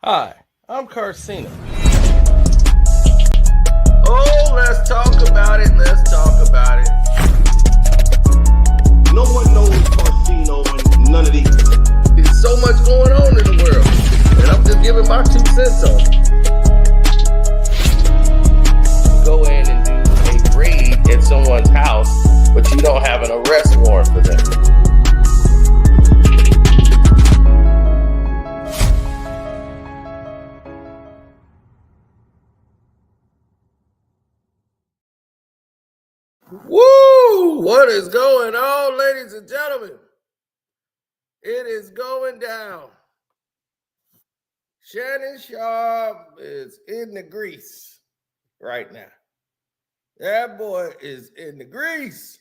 Hi, I'm Carcino. Oh, let's talk about it. Let's talk about it. No one knows Carcino and none of these. There's so much going on in the world, and I'm just giving my 2 cents on it. Go in and do a raid at someone's house, but you don't have an arrest warrant for them. Woo! What is going on, ladies and gentlemen? It is going down. Shannon Sharpe is in the grease right now. That boy is in the grease.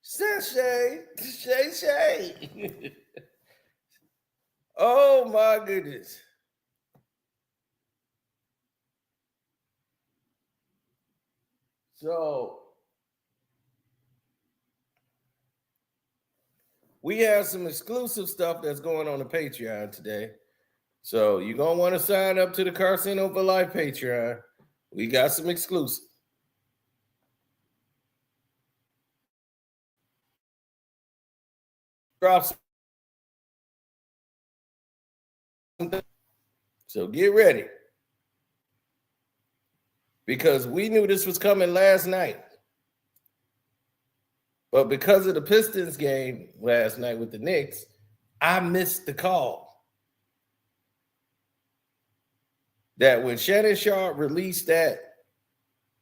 Shay. Oh my goodness. So we have some exclusive stuff that's going on the Patreon today. So you're going to want to sign up to the Carcino for Life Patreon. We got some exclusive. Drops. So get ready. Because we knew this was coming last night. But because of the Pistons game last night with the Knicks, I missed the call. That when Shannon Sharpe released that,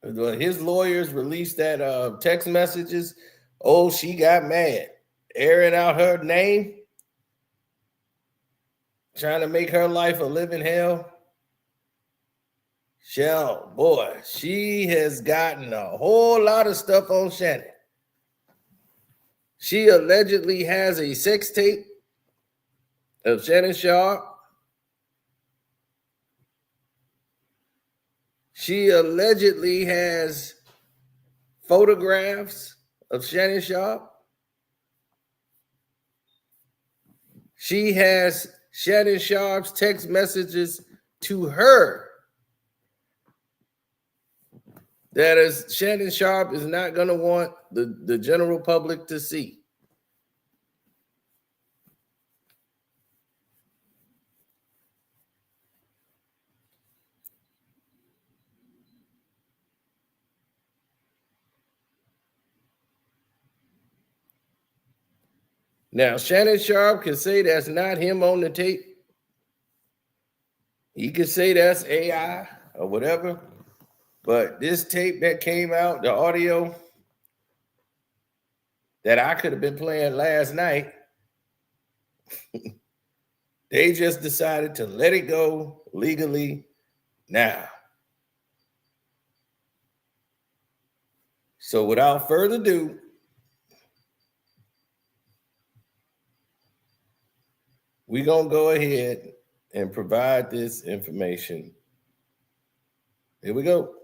his lawyers released that text messages, oh, she got mad, airing out her name, trying to make her life a living hell. Shell, boy, she has gotten a whole lot of stuff on Shannon. She allegedly has a sex tape of Shannon Sharpe. She allegedly has photographs of Shannon Sharpe. She has Shannon Sharpe's text messages to her. That is, Shannon Sharpe is not going to want the general public to see. Now, Shannon Sharpe can say that's not him on the tape. He could say that's AI or whatever. But this tape that came out, the audio that I could have been playing last night, they just decided to let it go legally now. So without further ado, we're going to go ahead and provide this information. Here we go.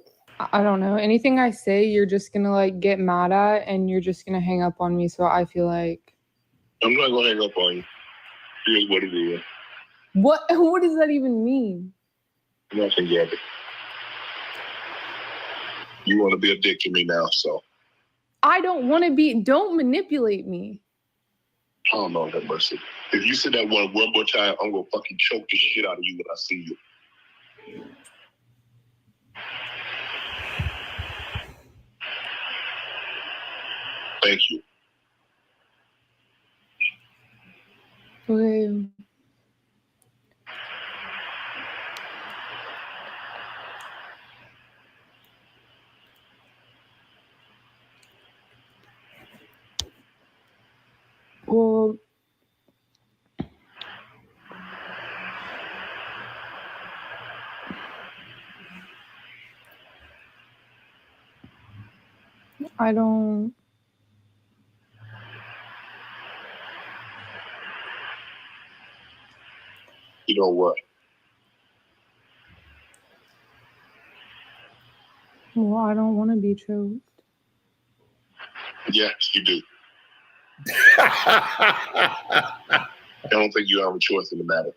I don't know. Anything I say, you're just going to like get mad at and you're just going to hang up on me. So I feel like. I'm not going to hang up on you. Here's what it is. What does that even mean? Nothing, Gabby. You want to be a dick to me now, so. I don't want to be. Don't manipulate me. Oh, no, have mercy. If you say that one more time, I'm going to fucking choke the shit out of you when I see you. Thank you. Okay. Well, I don't. You know what? Well, I don't want to be choked. Yes, you do. I don't think you have a choice in the matter.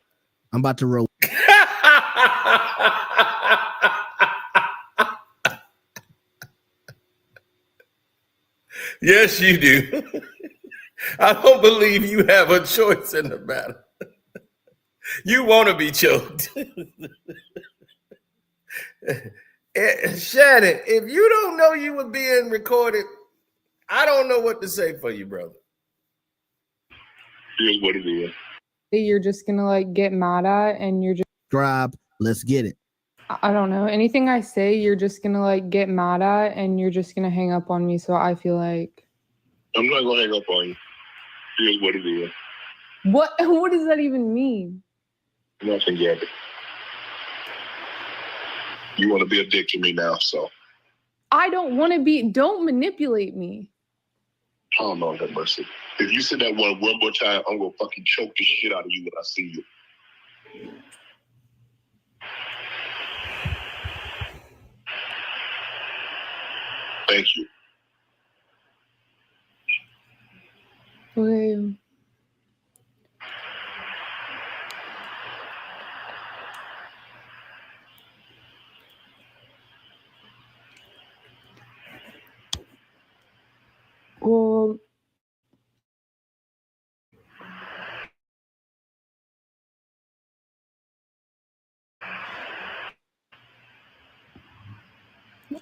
I'm about to roll. Yes, you do. I don't believe you have a choice in the matter. You want to be choked. Shannon, if you don't know you were being recorded, I don't know what to say for you, brother. Here's what it is. You're just gonna like get mad at, and you're just Subscribe. Let's get it. I don't know. Anything I say, you're just gonna like get mad at, and you're just gonna hang up on me. So I feel like I'm not gonna hang up on you. Here's what it is. what does that even mean? Nothing, Gabby. You want to be a dick to me now, so. I don't want to be. Don't manipulate me. Oh, Lord have mercy. If you say that one more time, I'm gonna fucking choke the shit out of you when I see you. Thank you. Okay. Well,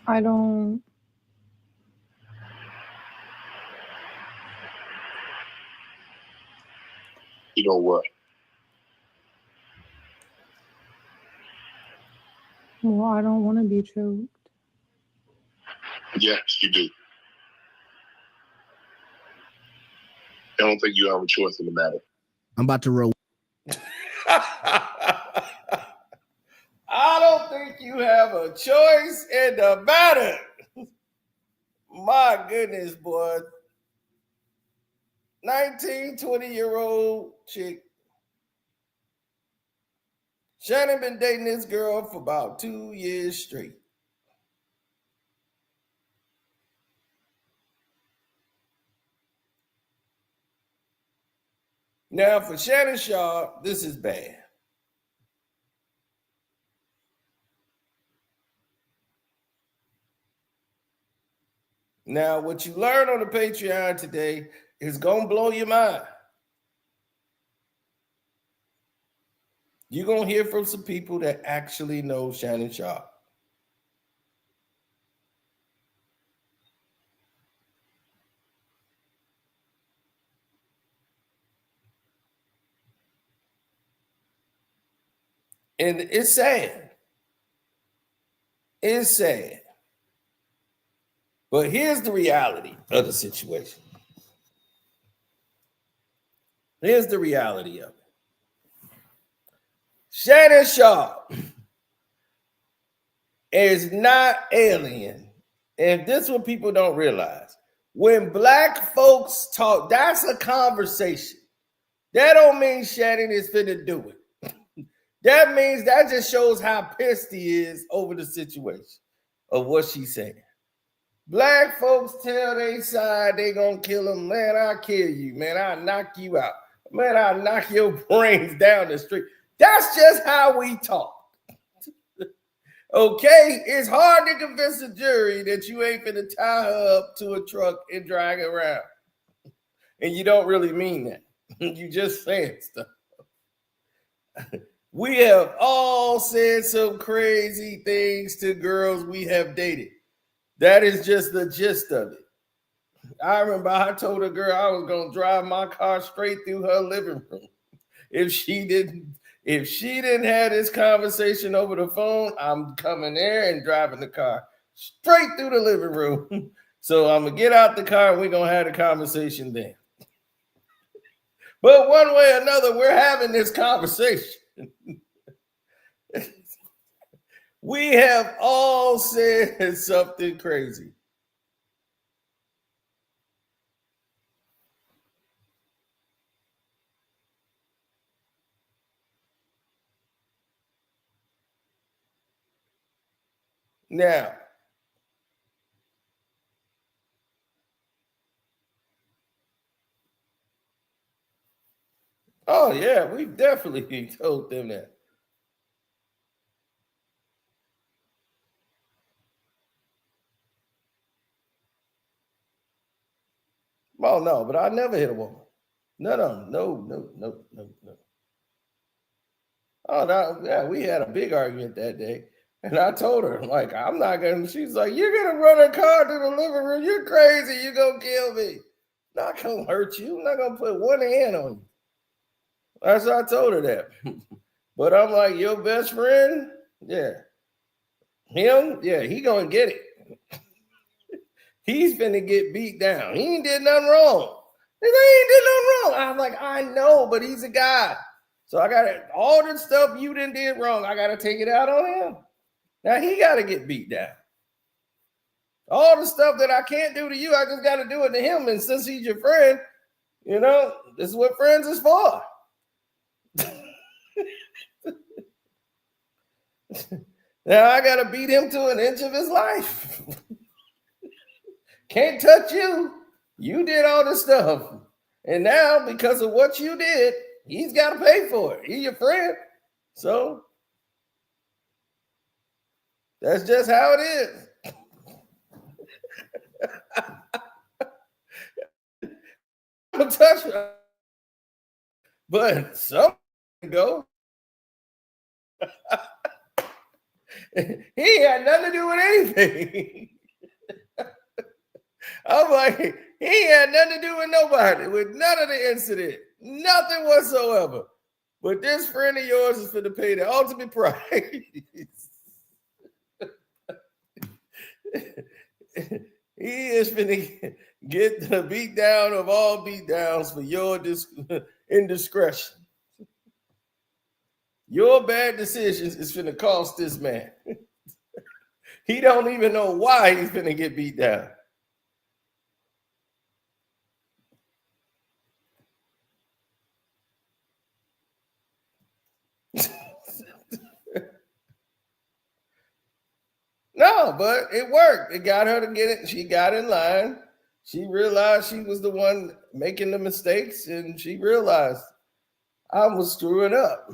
I don't. You know what? Well, I don't want to be choked. Yes, you do. I don't think you have a choice in the matter. I'm about to roll. I don't think you have a choice in the matter. My goodness, boy. 19, 20-year-old chick. Shannon been dating this girl for about 2 years straight. Now, for Shannon Sharpe, this is bad. Now, what you learn on the Patreon today is going to blow your mind. You're going to hear from some people that actually know Shannon Sharpe. And it's sad. It's sad. But here's the reality of the situation. Here's the reality of it. Shannon Sharpe is not alien. And this is what people don't realize. When black folks talk, that's a conversation. That don't mean Shannon is finna do it. That means that just shows how pissed he is over the situation of what she's saying. Black folks tell they side they gonna kill him. Man, I'll kill you. Man, I'll knock you out. Man, I'll knock your brains down the street. That's just how we talk. Okay? It's hard to convince a jury that you ain't finna tie her up to a truck and drag her around. And you don't really mean that. You just saying stuff. We have all said some crazy things to girls we have dated. That is just the gist of it. I remember I told a girl I was gonna drive my car straight through her living room. If she didn't have this conversation over the phone, I'm coming there and driving the car straight through the living room. So I'm gonna get out the car and we're gonna have a conversation then. But one way or another, we're having this conversation. We have all said something crazy. Now, Oh, yeah, we definitely told them that. Oh, no, but I never hit a woman. None of them. No. Oh, no, yeah, we had a big argument that day. And I told her, like, I'm not going to, she's like, you're going to run a car to the living room. You're crazy. You're going to kill me. Not going to hurt you. I'm not going to put one hand on you. That's why I told her that. But I'm like, your best friend? Yeah. Him? Yeah, he going to get it. He's finna get beat down. He ain't did nothing wrong. He ain't did nothing wrong. I'm like, I know, but he's a guy. So I got to, all the stuff you did wrong, I got to take it out on him. Now he got to get beat down. All the stuff that I can't do to you, I just got to do it to him. And since he's your friend, you know, this is what friends is for. Now I got to beat him to an inch of his life. Can't touch you. You did all this stuff. And now, because of what you did, he's got to pay for it. He's your friend. So that's just how it is. Don't touch her. But some go. He had nothing to do with anything. I'm like, he had nothing to do with nobody, with none of the incident, nothing whatsoever. But this friend of yours is for to pay the ultimate price. He is finna get the beat down of all beat downs for your indiscretion. Your bad decisions is finna cost this man. He don't even know why he's finna get beat down. No, but it worked. It got her to get it. She got in line. She realized she was the one making the mistakes, and she realized I was screwing up.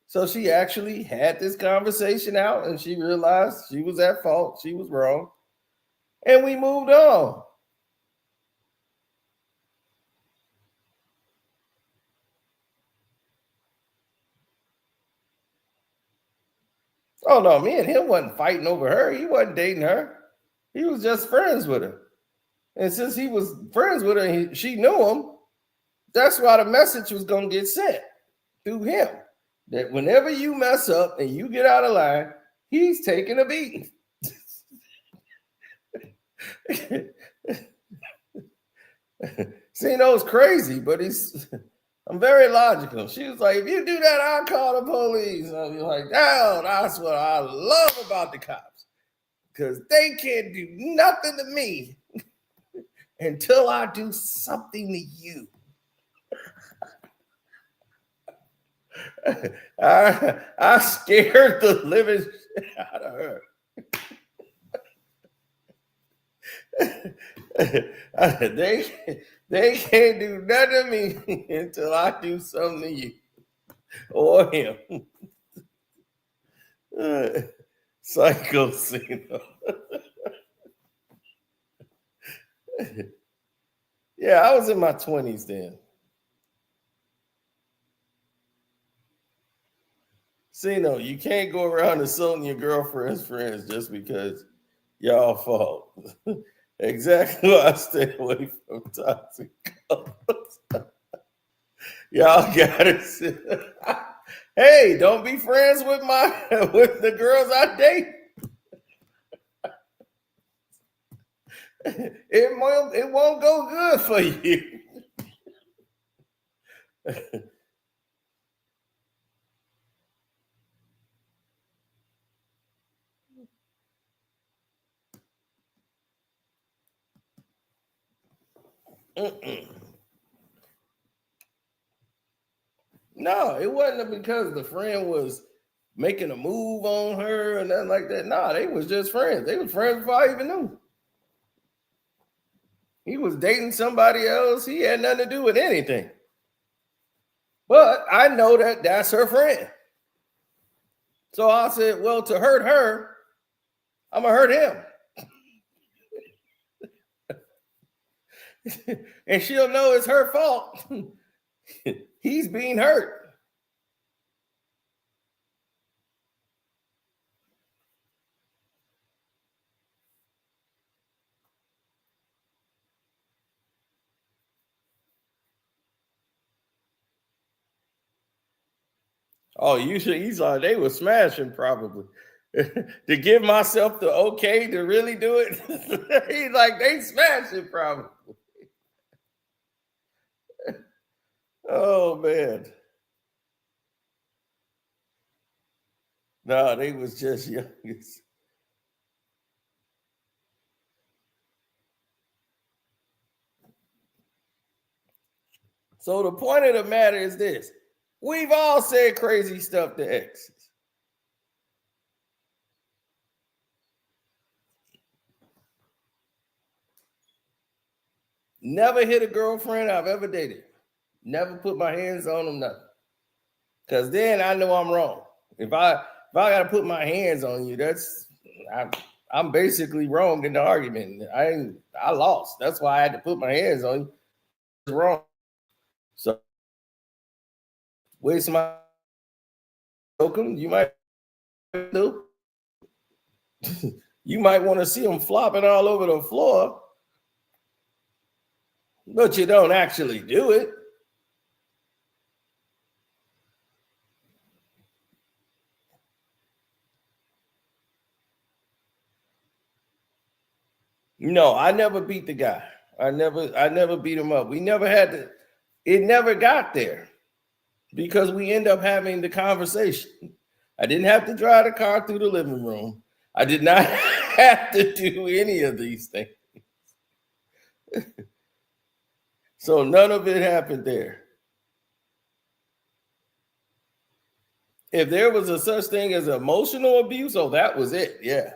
So she actually had this conversation out, and she realized she was at fault. She was wrong. And we moved on. Oh, no, me and him wasn't fighting over her. He wasn't dating her. He was just friends with her. And since he was friends with her, she knew him. That's why the message was going to get sent through him. That whenever you mess up and you get out of line, he's taking a beating. Sino's crazy, but I'm very logical. She was like, if you do that, I'll call the police. I'll be like, oh, that's what I love about the cops. Because they can't do nothing to me until I do something to you. I scared the living shit out of her. They can't do nothing to me until I do something to you or him. Psycho Cena. Yeah, I was in my 20s then. Cena, you can't go around insulting your girlfriend's friends just because y'all fault. Exactly why I stay away from toxic couples. Y'all gotta sit. Hey, don't be friends with with the girls I date. It won't go good for you. No, it wasn't because the friend was making a move on her or nothing like that. No, they was just friends. They was friends before I even knew. He was dating somebody else. He had nothing to do with anything. But I know that that's her friend. So I said, well, to hurt her, I'm going to hurt him. And she'll know it's her fault. He's being hurt. Oh, usually he's like, they were smashing probably. To give myself the okay to really do it. He's like, they smashing probably. Oh man. No, they was just young. So the point of the matter is this. We've all said crazy stuff to exes. Never hit a girlfriend I've ever dated. Never put my hands on them, nothing. Because then I know I'm wrong. If I got to put my hands on you, I'm basically wrong in the argument. I lost. That's why I had to put my hands on you. It's wrong. So waste my token. You might do. You might want to see them flopping all over the floor, but you don't actually do it. No, I never beat the guy. I never beat him up. We never had to, it never got there because we end up having the conversation. I didn't have to drive the car through the living room. I did not have to do any of these things. So none of it happened there. If there was a such thing as emotional abuse, oh, that was it. Yeah.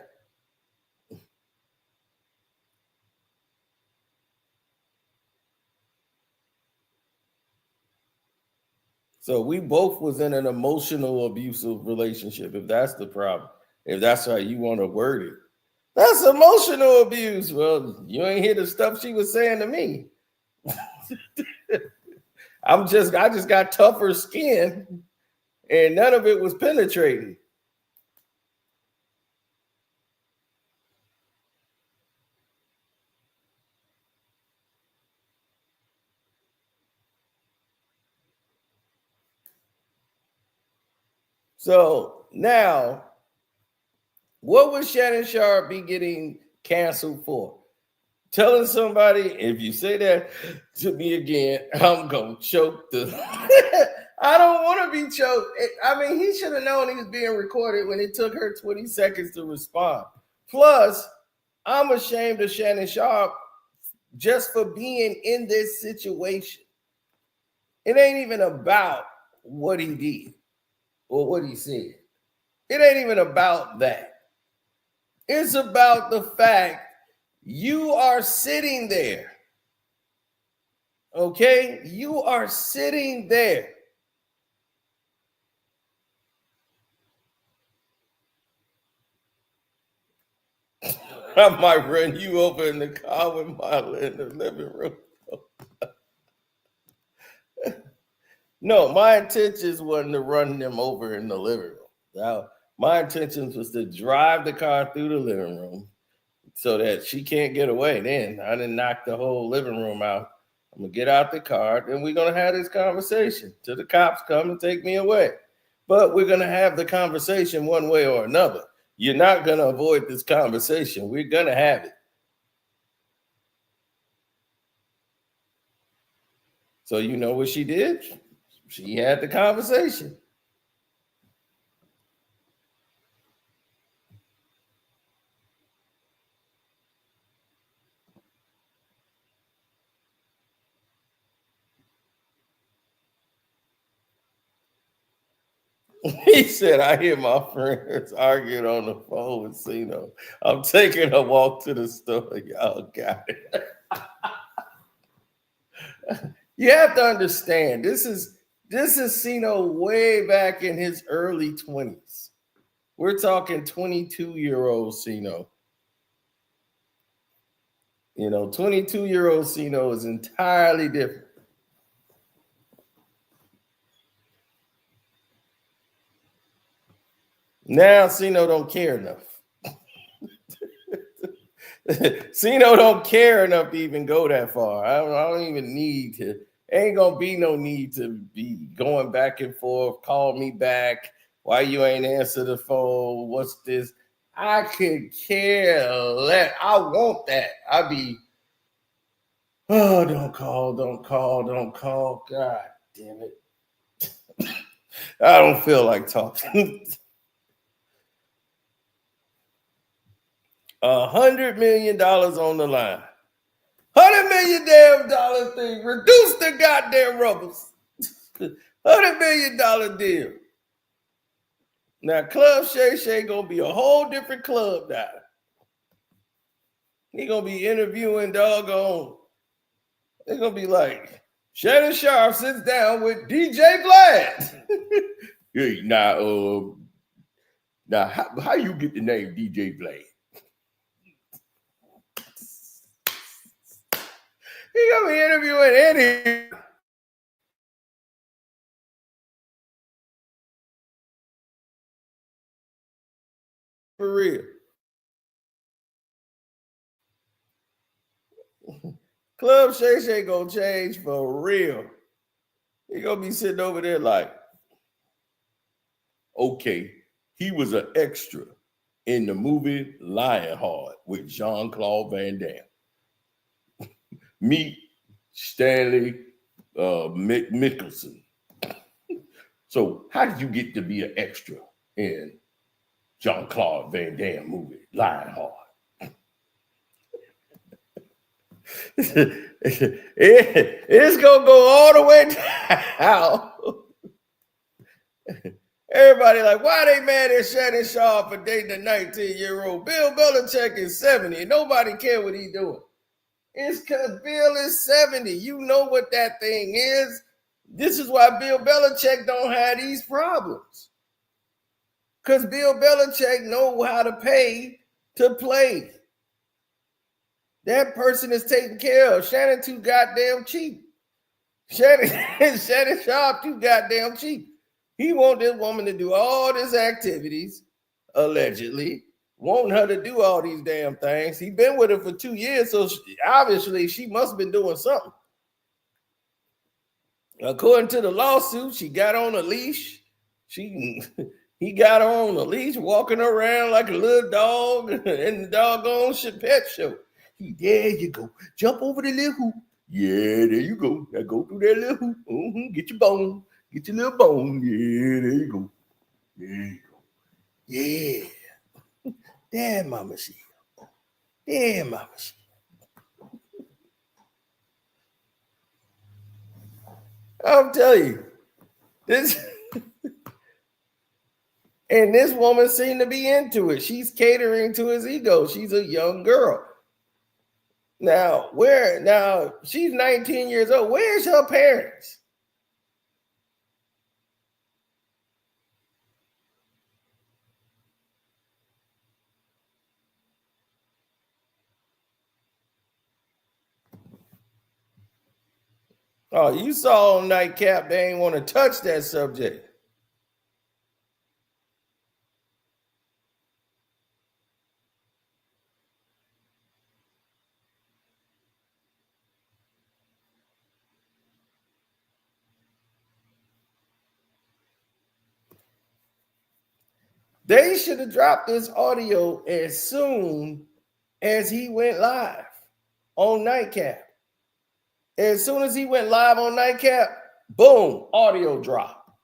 So we both was in an emotional abusive relationship, if that's the problem. If that's how you want to word it. That's emotional abuse. Well, you ain't hear the stuff she was saying to me. I just got tougher skin and none of it was penetrating. So now, what would Shannon Sharpe be getting canceled for? Telling somebody, if you say that to me again, I'm going to choke the... I don't want to be choked. I mean, he should have known he was being recorded when it took her 20 seconds to respond. Plus, I'm ashamed of Shannon Sharpe just for being in this situation. It ain't even about what he did or what he said. It ain't even about that. It's about the fact you are sitting there. Okay? You are sitting there. I might run you over in the car with Marla in the living room. No, my intentions wasn't to run them over in the living room. Now, my intentions was to drive the car through the living room so that she can't get away. Then I didn't knock the whole living room out. I'm gonna get out the car, and we're gonna have this conversation till the cops come and take me away. But we're gonna have the conversation one way or another. You're not gonna avoid this conversation. We're gonna have it. So you know what she did? She had the conversation. He said, I hear my friends arguing on the phone with Cino. I'm taking a walk to the store. Y'all got it. You have to understand, this is This is Cino way back in his early 20s. We're talking 22-year-old Cino. 22-year-old Cino is entirely different. Now Cino don't care enough. Cino don't care enough to even go that far. I don't even need to. Ain't gonna be no need to be going back and forth. Call me back. Why you ain't answer the phone? What's this? I could care less. I want that. I be, oh, don't call. God damn it. I don't feel like talking. $100 million on the line. $100 million damn dollar thing. Reduce the goddamn rubbers. $100 million deal. Now, Club Shay Shay gonna be a whole different club now. He gonna be interviewing doggone. It's gonna be like Shannon Sharpe sits down with DJ Vlad. Hey, now how you get the name DJ Vlad? He gonna be interviewing Eddie. For real. Club Shay Shay gonna change for real. He gonna be sitting over there like, okay, he was an extra in the movie Lionheart with Jean-Claude Van Damme. Meet Stanley Mickelson. So how did you get to be an extra in Jean-Claude Van Damme movie Lionheart? It's gonna go all the way down. Everybody like, why they mad at Shannon Sharpe for dating a 19-year-old? Bill Belichick is 70. Nobody care what he doing. It's because Bill is 70. You know what that thing is. This is why Bill Belichick don't have these problems. Because Bill Belichick know how to pay to play. That person is taken care of. Shannon too goddamn cheap. Shannon Sharpe too goddamn cheap. He want this woman to do all these activities, allegedly, wanting her to do all these damn things. He been with her for 2 years, so obviously she must have been doing something. According to the lawsuit, she got on a leash. He got her on a leash, walking around like a little dog in the doggone pet show. There you go. Jump over the little hoop. Yeah, there you go. Now go through that little hoop. Get your bone. Get your little bone. Yeah, there you go. There you go. Yeah. Damn, Mama She. Damn, Mama She. I'm telling you, this and this woman seemed to be into it. She's catering to his ego. She's a young girl. Now, she's 19 years old. Where's her parents? Oh, you saw on Nightcap, they ain't want to touch that subject. They should have dropped this audio as soon as he went live on Nightcap. As soon as he went live on Nightcap, boom, audio drop.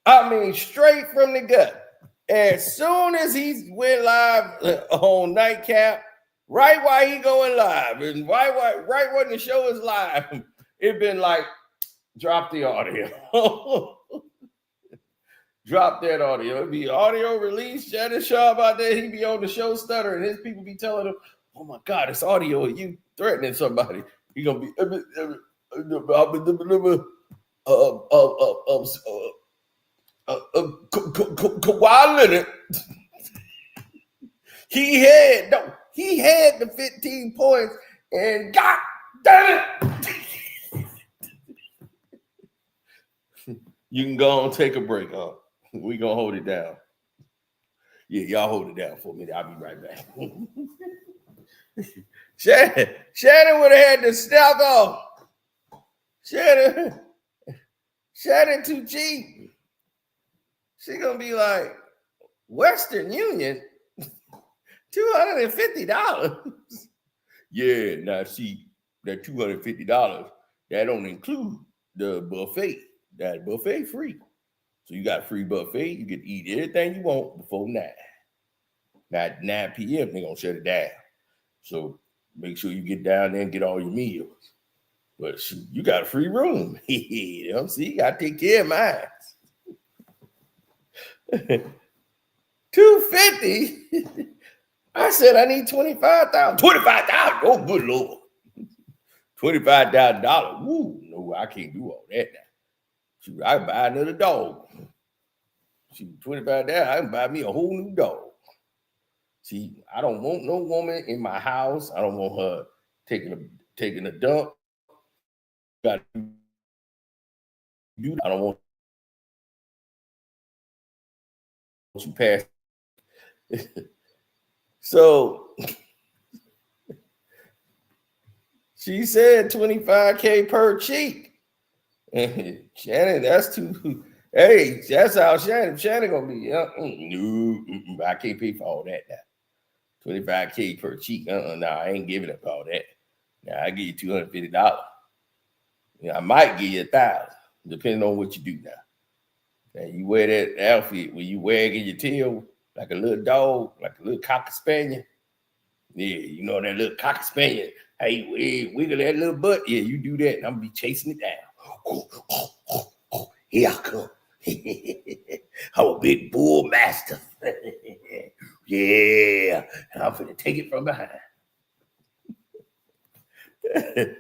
I mean, straight from the gut. As soon as he went live on Nightcap, right while he going live, and right when the show is live, it been like, drop the audio. Drop that audio. It'd be audio release. Shannon Sharpe out there, he be on the show stuttering. His people be telling him, oh my God, it's audio. You threatening somebody. He gonna be Kawhi Leonard. He had the 15 points, and God damn it. You can go and take a break, huh? We gonna hold it down. Yeah, y'all hold it down for me. I'll be right back. Shannon would have had to step off. Shannon too cheap. She gonna be like, Western Union, $250. Yeah, now see, that $250, that don't include the buffet. That buffet free. So you got free buffet. You get to eat everything you want before 9. Now at 9 p.m., they're going to shut it down. So make sure you get down there and get all your meals. But shoot, you got a free room. You know, see, you got to take care of mine. $250. I said I need $25,000. $25,000. Oh, good Lord. $25,000. Woo, no, I can't do all that now. Shoot, I can buy another dog. Shoot, $25,000, I can buy me a whole new dog. See, I don't want no woman in my house. I don't want her taking a dump. I don't want you pass. So she said $25K per cheek. Shannon, that's too. Hey, that's how Shannon gonna be. No, I can't pay for all that now. $25K per cheek. No, I ain't giving up all that. Now I give you $250. I might give you $1,000, depending on what you do now. And you wear that outfit where you wagging your tail like a little dog, like a little cocker spaniel. Yeah, you know that little cocker spaniel. Hey, wiggle that little butt. Yeah, you do that, and I'm gonna be chasing it down. Here I come. I'm a big bull master. Yeah, and I'm gonna take it from behind. Man,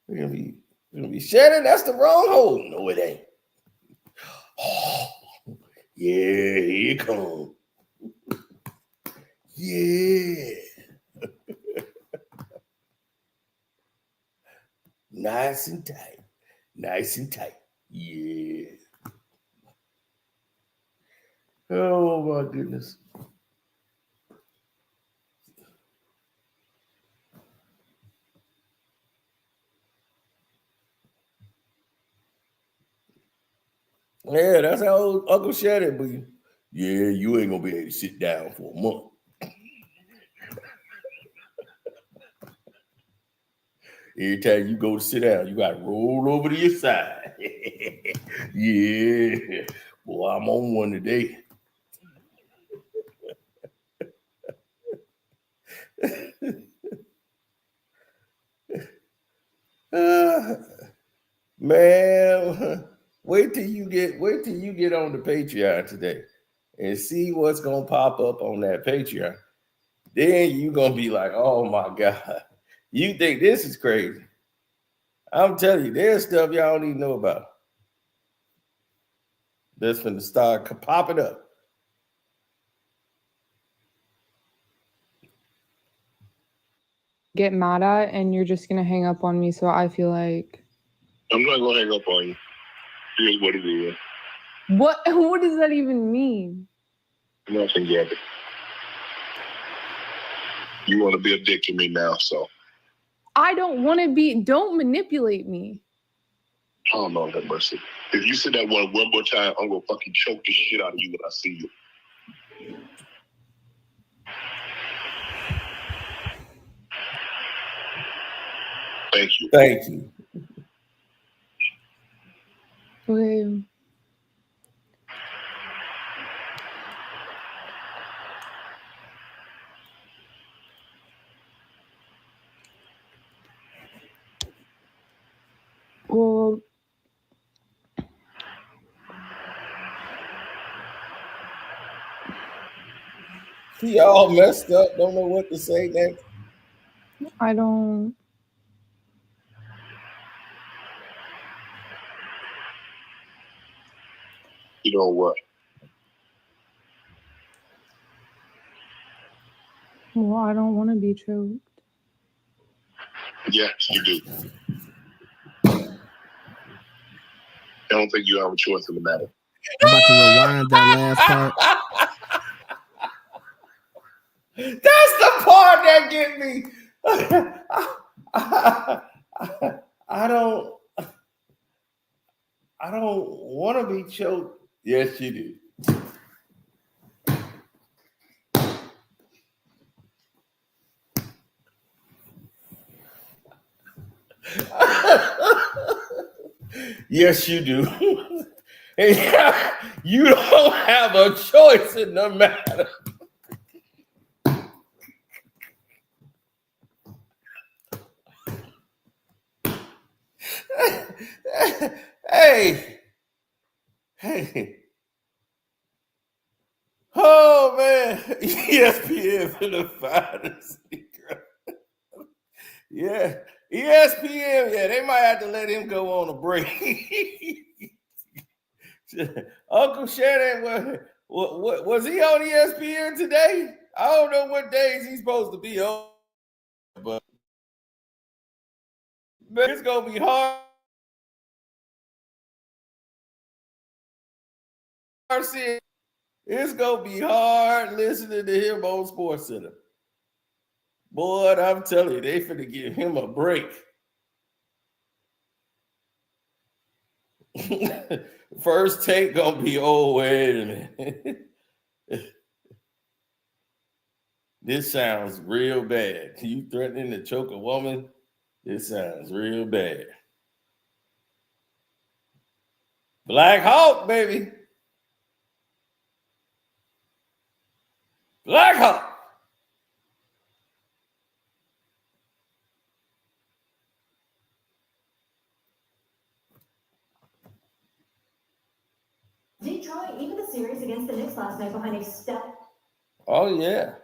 we're gonna be Shannon. That's the wrong hole. No, it ain't. Oh, yeah, here it comes. Yeah. Nice and tight. Nice and tight. Yeah. Oh my goodness. Yeah, that's how Uncle Shannon be. Yeah, you ain't gonna be able to sit down for a month. Every time you go to sit down, you gotta roll over to your side. Yeah. Boy, I'm on one today. Man, wait till you get on the Patreon today and see what's gonna pop up on that Patreon. Then you gonna be like, oh my God, you think this is crazy. I'm telling you, there's stuff y'all don't even know about. That's gonna start popping up. Get mad at and you're just gonna hang up on me, so I feel like I'm not gonna hang up on you. Here's what it is. what does that even mean? Nothing yet. You want to be a dick to me now, so I don't want to be. Don't manipulate me. oh no, have mercy. If you say that one more time, I'm gonna fucking choke the shit out of you when I see you. Thank you. Thank you. Okay. Well, She all messed up, don't know what to say next. I don't. You know what? Well, I don't want to be choked. Yes, you do. I don't think you have a choice in the matter. I'm about to rewind that last part. That's the part that get me. I don't want to be choked. Yes, you do. Yes, you do. And you don't have a choice in the matter. Hey. Oh man, ESPN for the finest. Yeah, ESPN. Yeah, they might have to let him go on a break. Uncle Shannon, what was he on ESPN today? I don't know what days he's supposed to be on, but it's gonna be hard. It's gonna be hard listening to him on SportsCenter. Boy, I'm telling you, they finna give him a break. First take gonna be, oh, wait a minute. This sounds real bad. You threatening to choke a woman? This sounds real bad. Black Hawk, baby. Black Hawk. Detroit, even the series against the Knicks last night behind a step. Oh, yeah.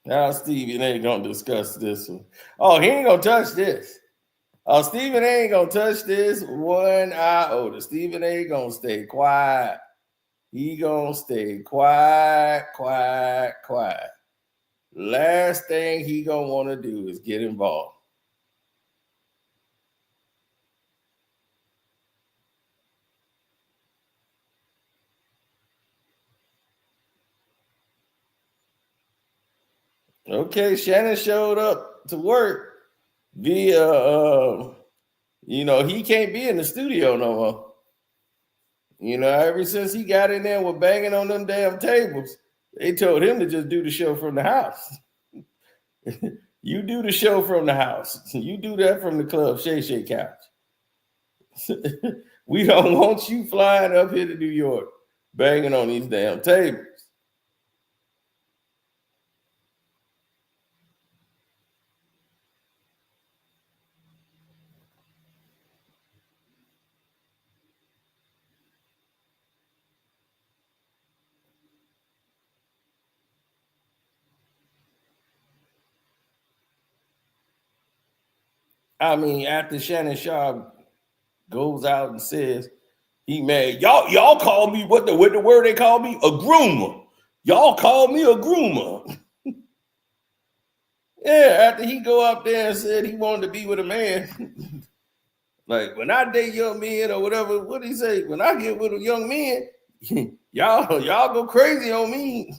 Now Stevie ain't gonna discuss this one. Oh, he ain't gonna touch this. Oh, Stephen ain't gonna touch this one iota. Stephen ain't gonna stay quiet. He gonna stay quiet. Last thing he gonna want to do is get involved. Okay, Shannon showed up to work via, he can't be in the studio no more. Ever since he got in there with banging on them damn tables, they told him to just do the show from the house. You do the show from the house. You do that from the club Shay Shay couch. We don't want you flying up here to New York banging on these damn tables. I mean, after Shannon Sharpe goes out and says he mad, y'all call me what the word they call me? A groomer. Y'all call me a groomer. Yeah, after he go up there and said he wanted to be with a man. Like, when I date young men or whatever, what did he say? When I get with a young man, y'all go crazy on me.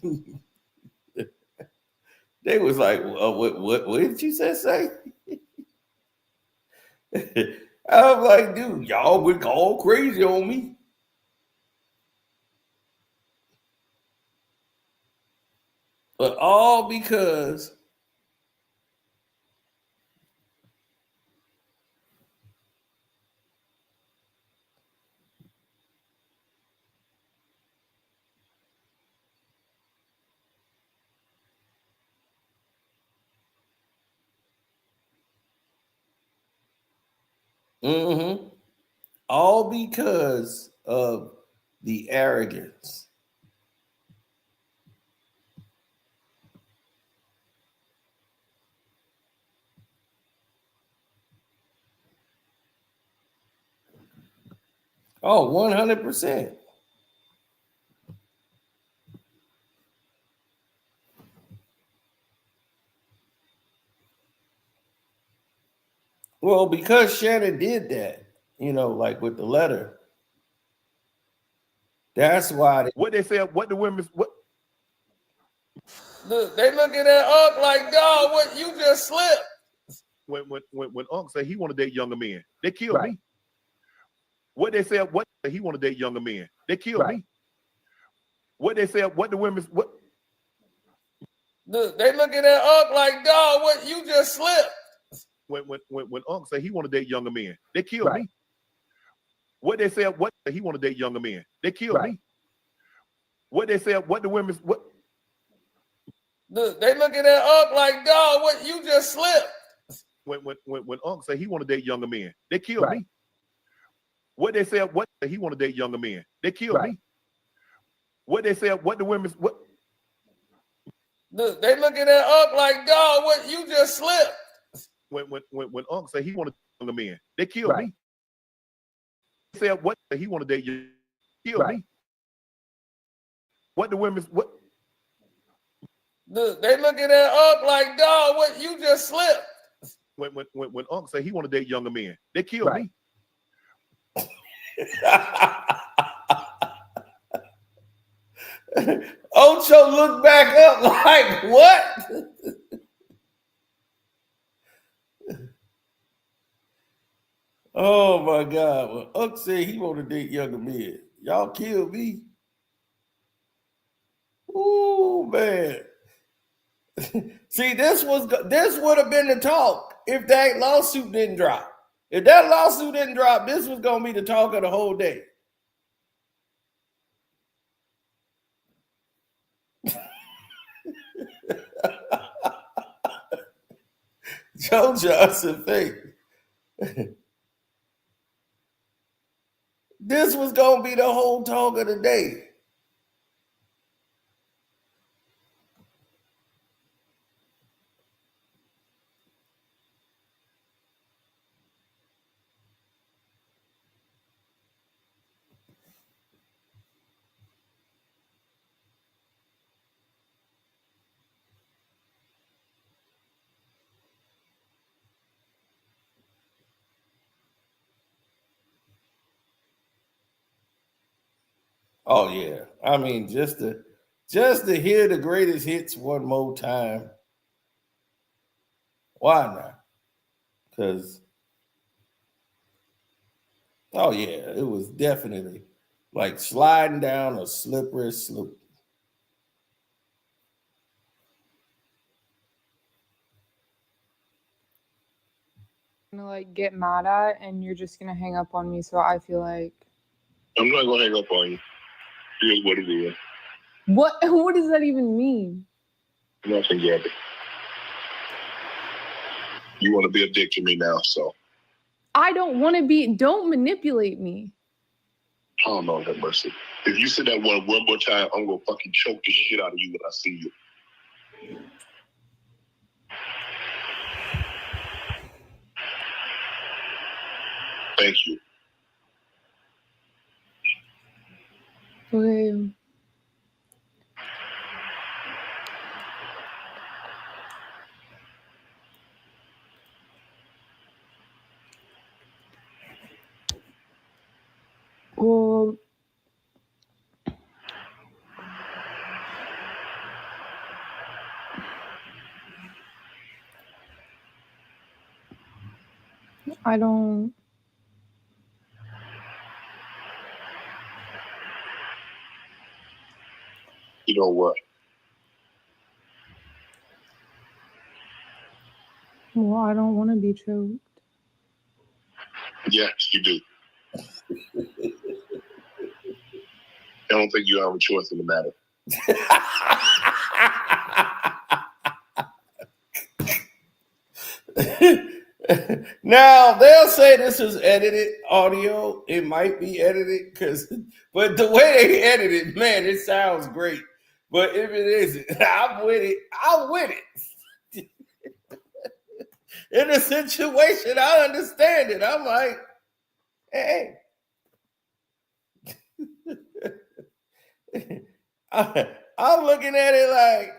They was like, what did you say? I was like, dude, y'all would all crazy on me. But all because all because of the arrogance Oh, 100%. Well, because Shannon did that, like with the letter, that's why What they said, what the women, what? Look, they looking at Unc like, dog, what you just slipped. When Unc said he want to date younger men, they killed me. What they said, what he want to date younger men, they killed me. What they said, what the women, what? Look, they looking at Unc like, dog, what you just slipped. When Unc said he want to date younger men, they killed me. What they said, what he want to date younger men, they killed me. What they said, what the women, what? Look, they looking at Unc like, dog, what you just slipped. When Unc said he want to date younger men, they killed me. What they said, what he want to date younger men, they killed me. What they said, what the women, what? Look, they looking at Unc like, dog, what you just slipped. When Unc said he want to date younger men, they killed me. They said, what he want to date younger men, killed me. What the women, what? Look, they looking at Unc like, dog, what you just slipped. When Unc said he want to date younger men, they killed me. Ocho looked back up like, what? Oh my God. Well, Unc said he want to date younger men. Y'all killed me. Ooh, man. See, this would have been the talk if that lawsuit didn't drop. If that lawsuit didn't drop, this was gonna be the talk of the whole day. Joe Johnson fake. This was gonna be the whole talk of the day. Oh yeah. I mean, just to hear the greatest hits one more time. Why not? Because oh yeah, it was definitely like sliding down a slippery slope. Gonna like get mad at, and you're just gonna hang up on me. So I feel like I'm not gonna hang up on you. Here's what it is. what? What does that even mean? Nothing, Gabby. You want to be a dick to me now, so. I don't want to be. Don't manipulate me. Oh, Lord have mercy. If you said that one more time, I'm gonna fucking choke the shit out of you when I see you. Thank you. Okay. Well, I don't. You know what? Well, I don't want to be choked. Yes, you do. I don't think you have a choice in the matter. Now they'll say this is edited audio. It might be edited but the way they edit it, man, it sounds great. But if it isn't, I'm with it. I'm with it. In a situation, I understand it. I'm like, hey, I'm looking at it like,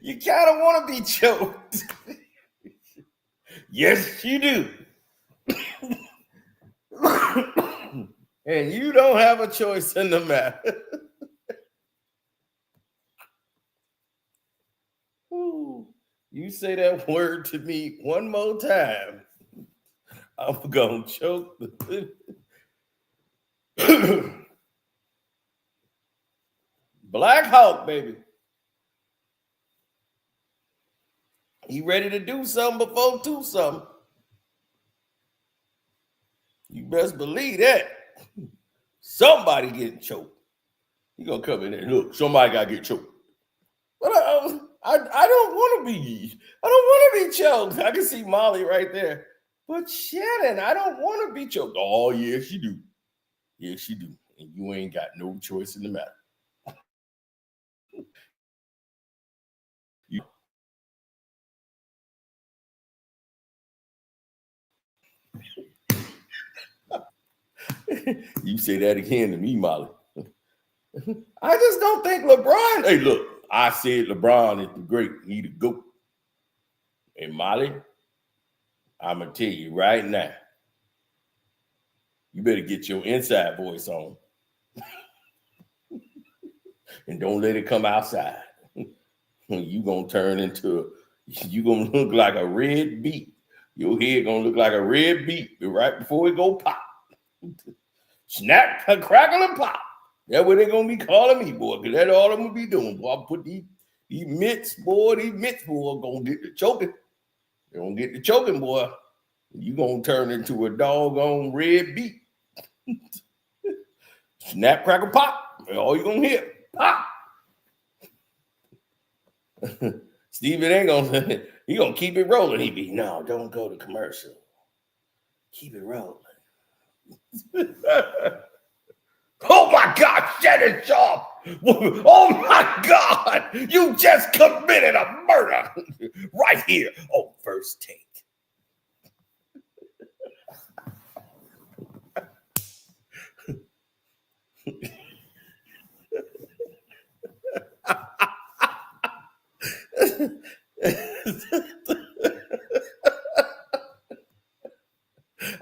you kind of want to be choked. Yes, you do. And you don't have a choice in the matter. Ooh, you say that word to me one more time, I'm gonna choke. Black Hawk, baby. He ready to do something before do something. You best believe that. Somebody getting choked. He gonna come in there. Look, somebody gotta get choked. But I don't want to be. I don't want to be choked. I can see Molly right there. But Shannon, I don't want to be choked. Oh yes, you do. Yes, you do. And you ain't got no choice in the matter. You say that again to me, Molly. I just don't think LeBron. Hey, look, I said LeBron is the great. He the GOAT. And Molly, I'm gonna tell you right now, you better get your inside voice on. And don't let it come outside. You gonna turn into, you gonna look like a red beet. Your head gonna look like a red beet right before it go pop. Snap, crackle, and pop. That's what they gonna be calling me, boy, because that's all I'm gonna be doing. Boy, I put these mitts, boy, gonna get the choking. They're gonna get the choking, boy. You gonna turn into a doggone red beet. Snap, crackle, pop. All you gonna hear, pop. Steven ain't gonna, he gonna keep it rolling. He be, no, don't go to commercial. Keep it rolling. Oh my God, Shannon Sharpe. Oh my God, you just committed a murder right here on First Take.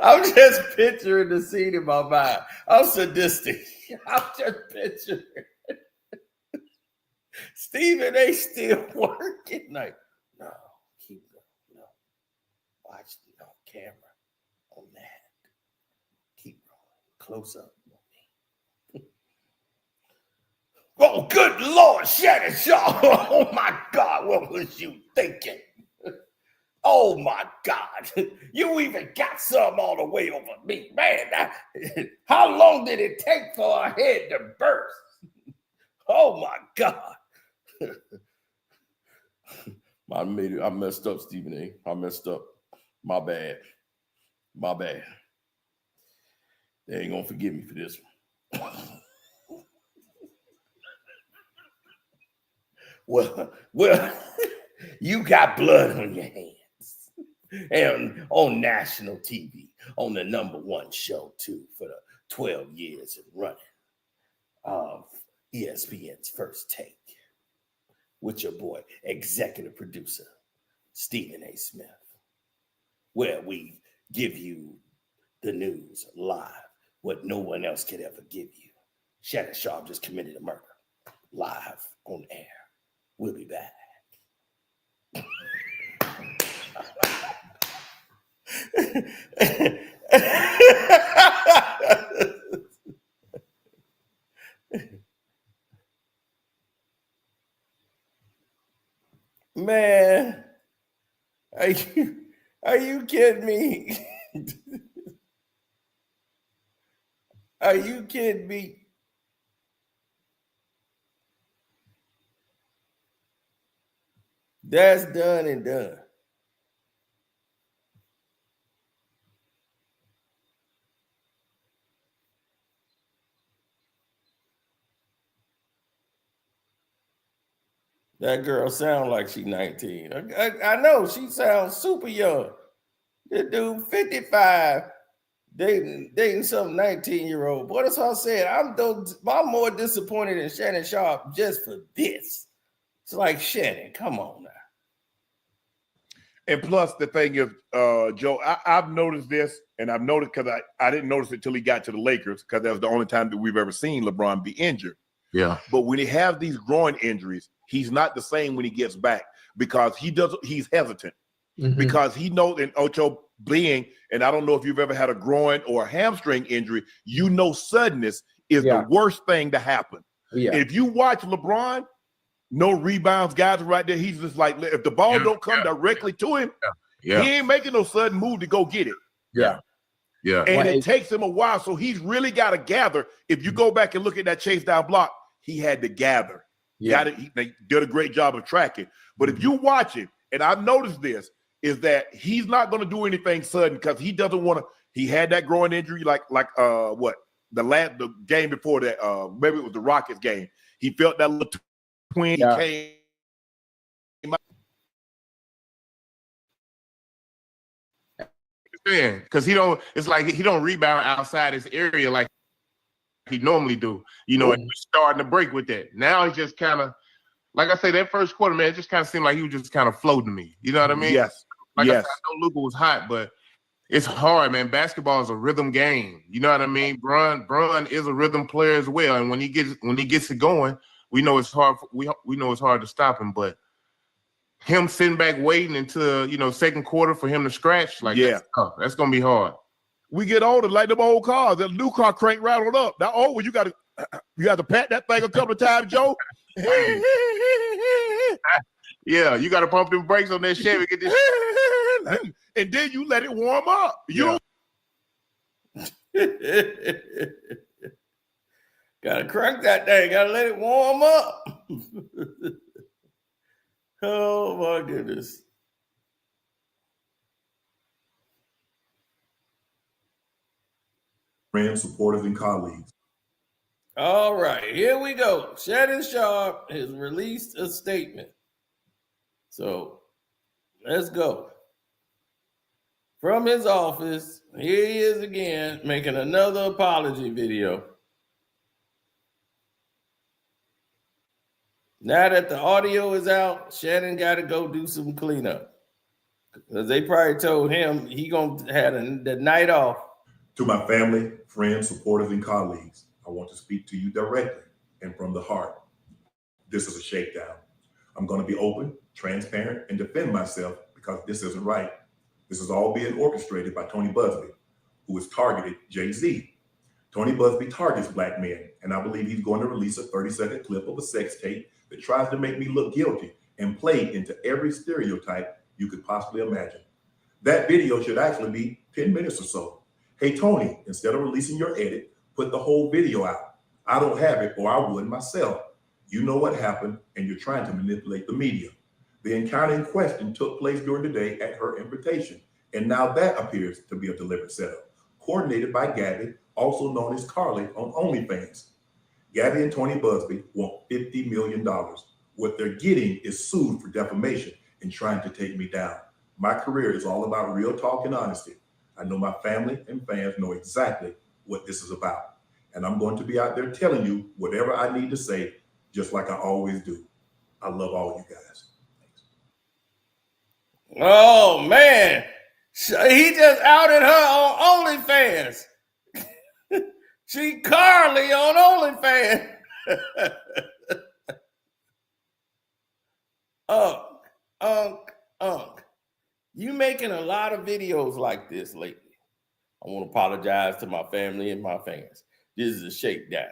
I'm just picturing the scene in my mind. I'm sadistic. I'm just picturing Stephen A. still working. Like, no, keep going. No, watch the camera on that. Keep going. Close up on me. Oh, good Lord, Shannon Sharpe. Oh my God, what was you thinking? Oh my God, you even got some all the way over me, man. How long did it take for a head to burst? Oh my God. I messed up, Stephen A. I messed up. My bad. My bad. They ain't gonna forgive me for this one. Well, you got blood on your hands. And on national TV, on the #1 show, too, for the 12 years of running of ESPN's First Take, with your boy, executive producer, Stephen A. Smith, where we give you the news live, what no one else could ever give you. Shannon Sharpe just committed a murder, live on air. We'll be back. Man, are you kidding me? Are you kidding me? That's done and done. That girl sound like she 19. I know she sounds super young. This dude 55, dating some 19-year-old. Boy, that's what I said. I'm more disappointed in Shannon Sharpe just for this. It's like, Shannon, come on now. And plus, the thing is, Joe, I've noticed this, and I've noticed because I didn't notice it till he got to the Lakers, because that was the only time that we've ever seen LeBron be injured. Yeah. But when he has these groin injuries, he's not the same when he gets back, because he's hesitant. Mm-hmm. Because he knows, and Ocho being, and I don't know if you've ever had a groin or a hamstring injury, suddenness is the worst thing to happen. Yeah. If you watch LeBron, no rebounds, guys are right there. He's just like, if the ball don't come directly to him, he ain't making no sudden move to go get it. Yeah. Yeah. And it takes him a while. So he's really got to gather. If you go back and look at that chase down block, he had to gather. Yeah. They did a great job of tracking. But if you watch it, and I've noticed this, is that he's not going to do anything sudden, because he doesn't want to. He had that groin injury, like the game before that, maybe it was the Rockets game. He felt that little twin came because it's like he don't rebound outside his area like he normally do, and we're starting to break with that. Now he's just kind of, like I say, that first quarter, man, it just kind of seemed like he was just kind of floating to me. You know what I mean? Yes. Like I said, I know Luka was hot, but it's hard, man. Basketball is a rhythm game. You know what I mean? Bron is a rhythm player as well, and when he gets it going, we know it's hard. We know it's hard to stop him, but him sitting back waiting until second quarter for him to scratch, that's gonna be hard. We get older, like them old cars. The new car crank rattled up. Now, you got to pat that thing a couple of times, Joe. Yeah, you got to pump them brakes on that Chevy. Get this, and then you let it warm up. Gotta crank that thing. Gotta let it warm up. Oh my goodness. Friends, supporters, and colleagues. All right, here we go. Shannon Sharpe has released a statement. So let's go. From his office, here he is again, making another apology video. Now that the audio is out, Shannon got to go do some cleanup, because they probably told him he gonna have the night off. To my family, friends, supporters, and colleagues, I want to speak to you directly and from the heart. This is a shakedown. I'm going to be open, transparent, and defend myself, because this isn't right. This is all being orchestrated by Tony Busby, who has targeted Jay-Z. Tony Busby targets Black men, and I believe he's going to release a 30-second clip of a sex tape that tries to make me look guilty and play into every stereotype you could possibly imagine. That video should actually be 10 minutes or so. Hey, Tony, instead of releasing your edit, put the whole video out. I don't have it, or I would myself. You know what happened, and you're trying to manipulate the media. The encounter in question took place during the day at her invitation, and now that appears to be a deliberate setup, coordinated by Gabby, also known as Carly on OnlyFans. Gabby and Tony Busby want $50 million. What they're getting is sued for defamation and trying to take me down. My career is all about real talk and honesty. I know my family and fans know exactly what this is about. And I'm going to be out there telling you whatever I need to say, just like I always do. I love all you guys. Thanks. Oh, man. He just outed her on OnlyFans. She Carly on OnlyFans. You making a lot of videos like this lately. I want to apologize to my family and my fans. This is a shakedown.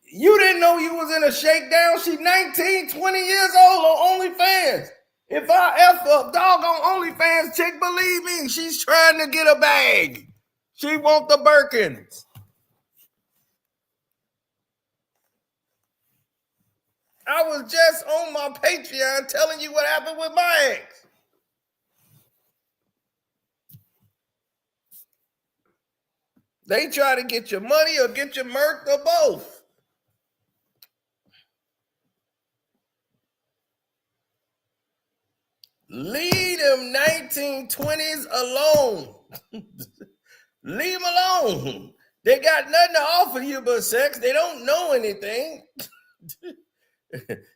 You didn't know you was in a shakedown? She 19, 20 years old on OnlyFans. If I F a dog on OnlyFans chick, believe me, she's trying to get a bag. She want the Birkins. I was just on my Patreon telling you what happened with my ex. They try to get your money or get your murked or both. Leave them 1920s alone. Leave them alone. They got nothing to offer you but sex. They don't know anything.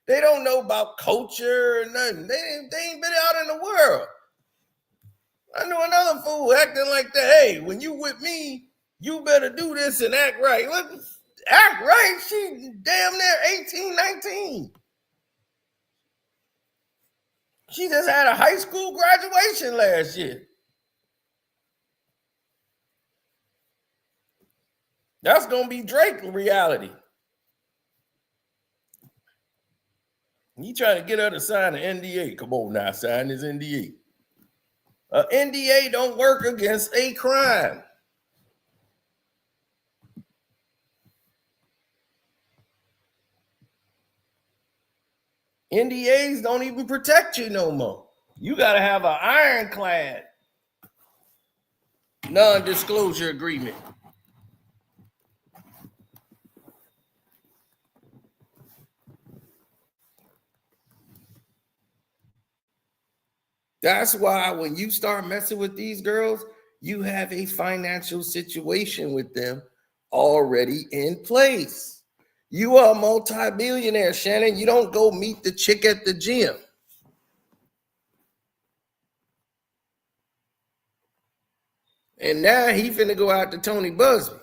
They don't know about culture or nothing. They ain't been out in the world. I knew another fool acting like that. Hey, when you with me, you better do this and act right. What? Act right? She damn near 18, 19. She just had a high school graduation last year. That's going to be Drake reality. You trying to get her to sign an NDA. Come on now, sign this NDA. An NDA don't work against a crime. NDAs don't even protect you no more. You got to have an ironclad non-disclosure agreement. That's why when you start messing with these girls, you have a financial situation with them already in place. You are a multi-billionaire, Shannon. You don't go meet the chick at the gym. And now he finna go out to Tony Busby.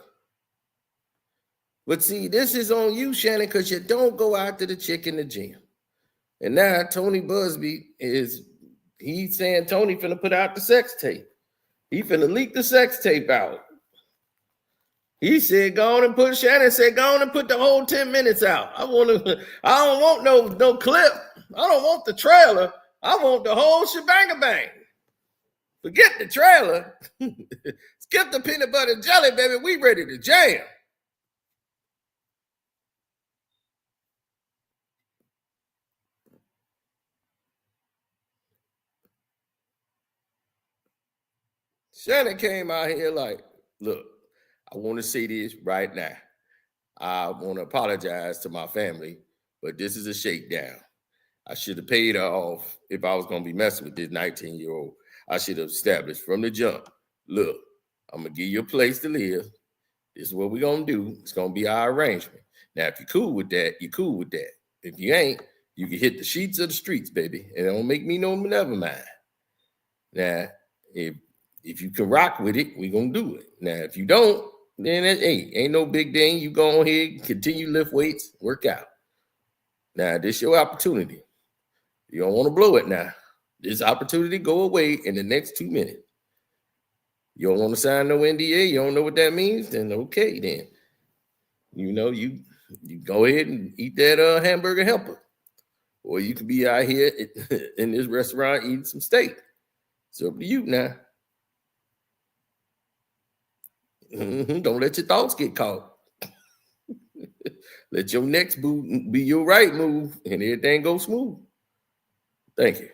But see, this is on you, Shannon, because you don't go out to the chick in the gym. And now Tony Busby he's saying Tony finna put out the sex tape. He finna leak the sex tape out. He said, Shannon said, go on and put the whole 10 minutes out. I don't want no clip. I don't want the trailer. I want the whole shebang-a-bang. Forget the trailer. Skip the peanut butter and jelly, baby. We ready to jam. Shannon came out here like, look, I want to say this right now. I want to apologize to my family, but this is a shakedown. I should have paid her off if I was going to be messing with this 19-year-old. I should have established from the jump, look, I'm going to give you a place to live. This is what we're going to do. It's going to be our arrangement. Now, if you're cool with that, you're cool with that. If you ain't, you can hit the sheets of the streets, baby. And it don't make me no never mind. Now, if you can rock with it, we're going to do it. Now, if you don't, then ain't no big thing. You go ahead, continue to lift weights, work out. Now, this is your opportunity. You don't want to blow it now. This opportunity go away in the next 2 minutes. You don't want to sign no NDA. You don't know what that means? Then okay, then. You know, you go ahead and eat that hamburger helper. Or you could be out here in this restaurant eating some steak. It's up to you now. Don't let your thoughts get caught. Let your next move be your right move and everything go smooth. Thank you.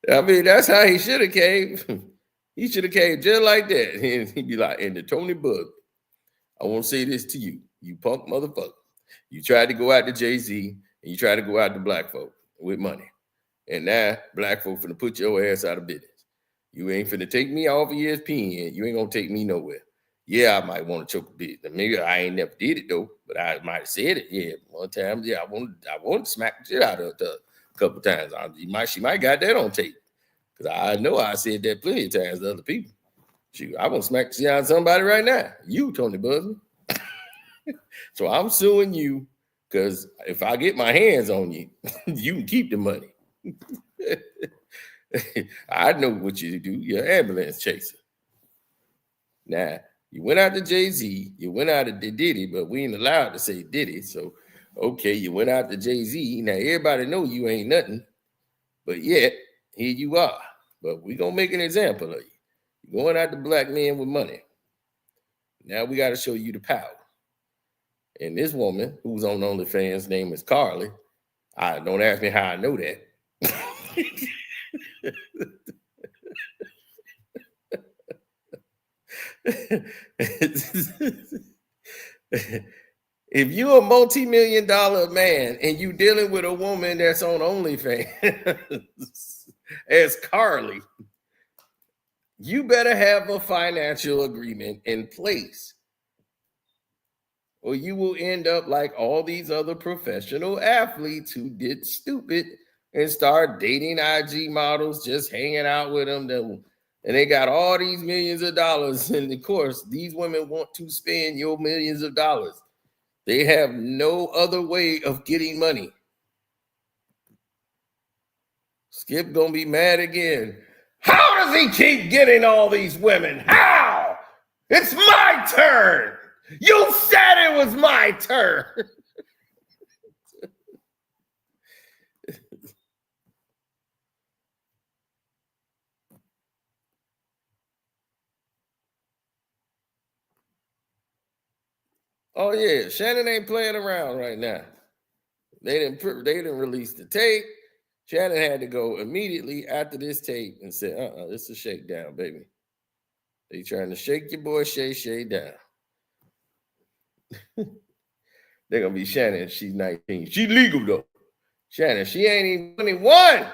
I mean, that's how he should have came. He should have came just like that. And he'd be like, and the Tony Bug, I want to say this to you, you punk motherfucker. You tried to go out to Jay-Z and you tried to go out to black folk with money. And now black folk finna put your ass out of business. You ain't finna take me off of ESPN. You ain't gonna take me nowhere. Yeah, I might want to choke a bit. Maybe I ain't never did it though, but I might have said it. Yeah, one time. Yeah, I wanted to smack the shit out of her a couple times. She might got that on tape because I know I said that plenty of times to other people. Shoot, I want to smack the shit out of somebody right now. You, Tony Busby. So I'm suing you because if I get my hands on you, you can keep the money. I know what you do. You're an ambulance chaser. Now, you went out to Jay-Z, you went out to Diddy, but we ain't allowed to say Diddy. So, okay, you went out to Jay-Z. Now, everybody know you ain't nothing, but yet, here you are. But we going to make an example of you. You're going out to black men with money. Now, we got to show you the power. And this woman, who's on OnlyFans, name is Carly. Don't ask me how I know that. If you a multi-million-dollar man and you dealing with a woman that's on OnlyFans as Carly, you better have a financial agreement in place, or you will end up like all these other professional athletes who did stupid and start dating IG models, just hanging out with them. And they got all these millions of dollars. And of course, these women want to spend your millions of dollars. They have no other way of getting money. Skip gonna be mad again. How does he keep getting all these women? How? It's my turn. You said it was my turn. Oh yeah, Shannon ain't playing around right now. They didn't release the tape. Shannon had to go immediately after this tape and say, it's a shakedown, baby. They trying to shake your boy Shay down. They're gonna be Shannon. She's 19. She legal though. Shannon, she ain't even 21.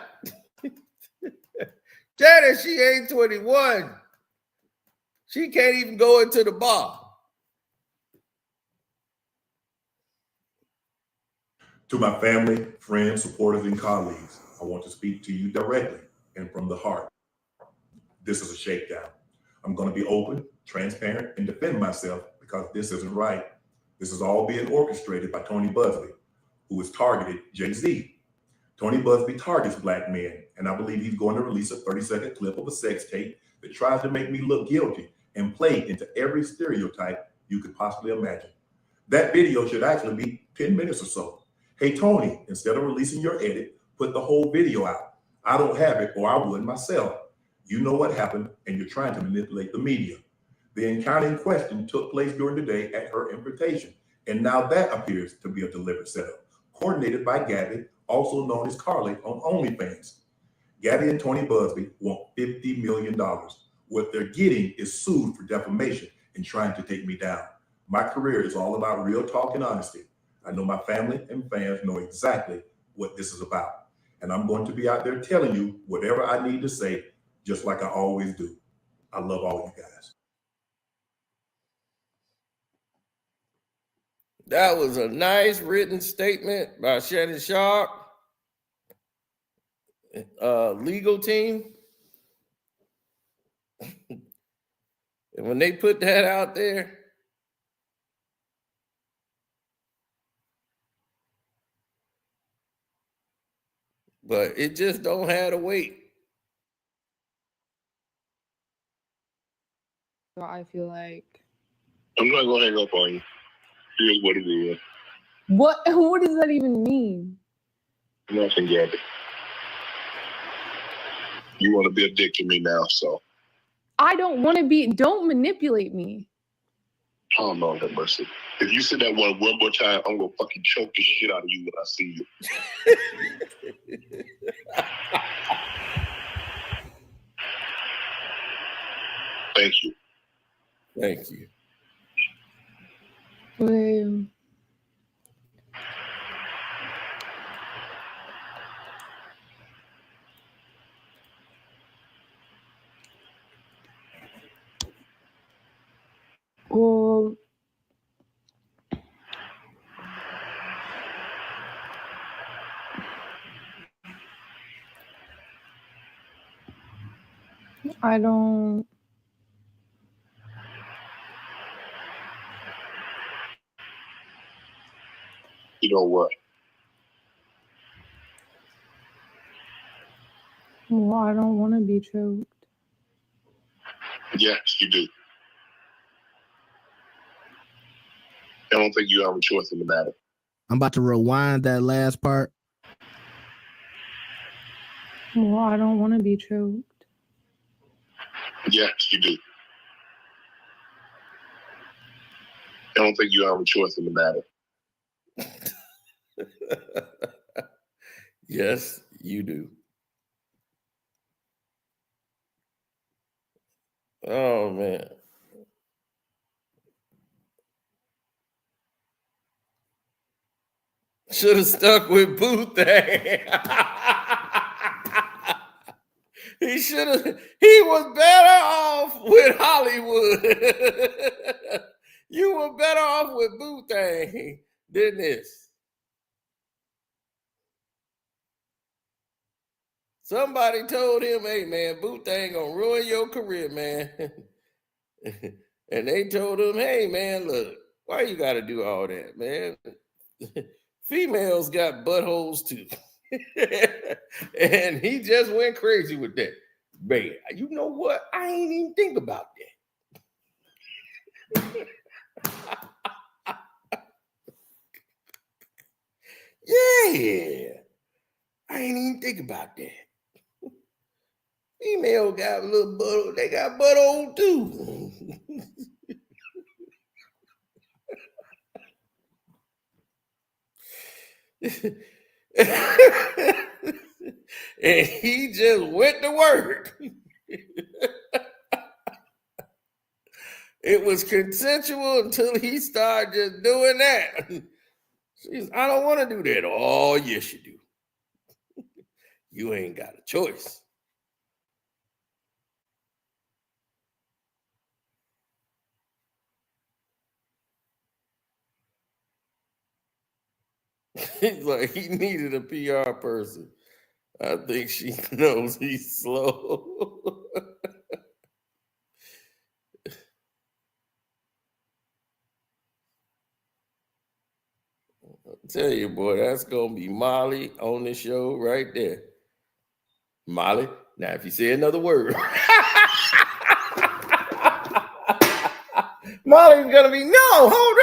Shannon, she ain't 21. She can't even go into the bar. To my family, friends, supporters, and colleagues, I want to speak to you directly and from the heart. This is a shakedown. I'm going to be open, transparent, and defend myself because this isn't right. This is all being orchestrated by Tony Busby, who has targeted Jay-Z. Tony Busby targets Black men, and I believe he's going to release a 30-second clip of a sex tape that tries to make me look guilty and play into every stereotype you could possibly imagine. That video should actually be 10 minutes or so. Hey, Tony, instead of releasing your edit, put the whole video out. I don't have it, or I would myself. You know what happened, and you're trying to manipulate the media. The encounter in question took place during the day at her invitation, and now that appears to be a deliberate setup, coordinated by Gabby, also known as Carly, on OnlyFans. Gabby and Tony Busby want $50 million. What they're getting is sued for defamation and trying to take me down. My career is all about real talk and honesty. I know my family and fans know exactly what this is about. And I'm going to be out there telling you whatever I need to say, just like I always do. I love all you guys. That was a nice written statement by Shannon Sharpe, legal team. And when they put that out there, but it just don't have to wait. So I feel like. I'm not gonna hang up on you. Here's what it is. What does that even mean? Nothing, Gabby. You want to be a dick to me now, so. I don't want to be. Don't manipulate me. Oh, Lord have mercy. If you say that one more time, I'm going to fucking choke the shit out of you when I see you. Thank you. Thank you. Well, I don't. You know what? Well, I don't want to be choked. Yes, you do. I don't think you have a choice in the matter. I'm about to rewind that last part. Well, I don't want to be choked. Yes, you do. I don't think you have a choice in the matter. Yes, you do. Oh man. Should have stuck with Boothang. He should have. He was better off with Hollywood. You were better off with Boothang than this. Somebody told him, "Hey man, Boothang gonna ruin your career, man." And they told him, "Hey man, look, why you got to do all that, man? Females got buttholes too." And he just went crazy with that. Man, you know what? I ain't even think about that. Yeah, I ain't even think about that. Female got a little butt, they got butthole too. And he just went to work. It was consensual until he started just doing that. I don't want to do that. Oh, yes, you do. You ain't got a choice. He's like, he needed a PR person. I think she knows he's slow. I'll tell you, boy, that's going to be Molly on the show right there. Molly, now if you say another word, Molly's going to be, no, hold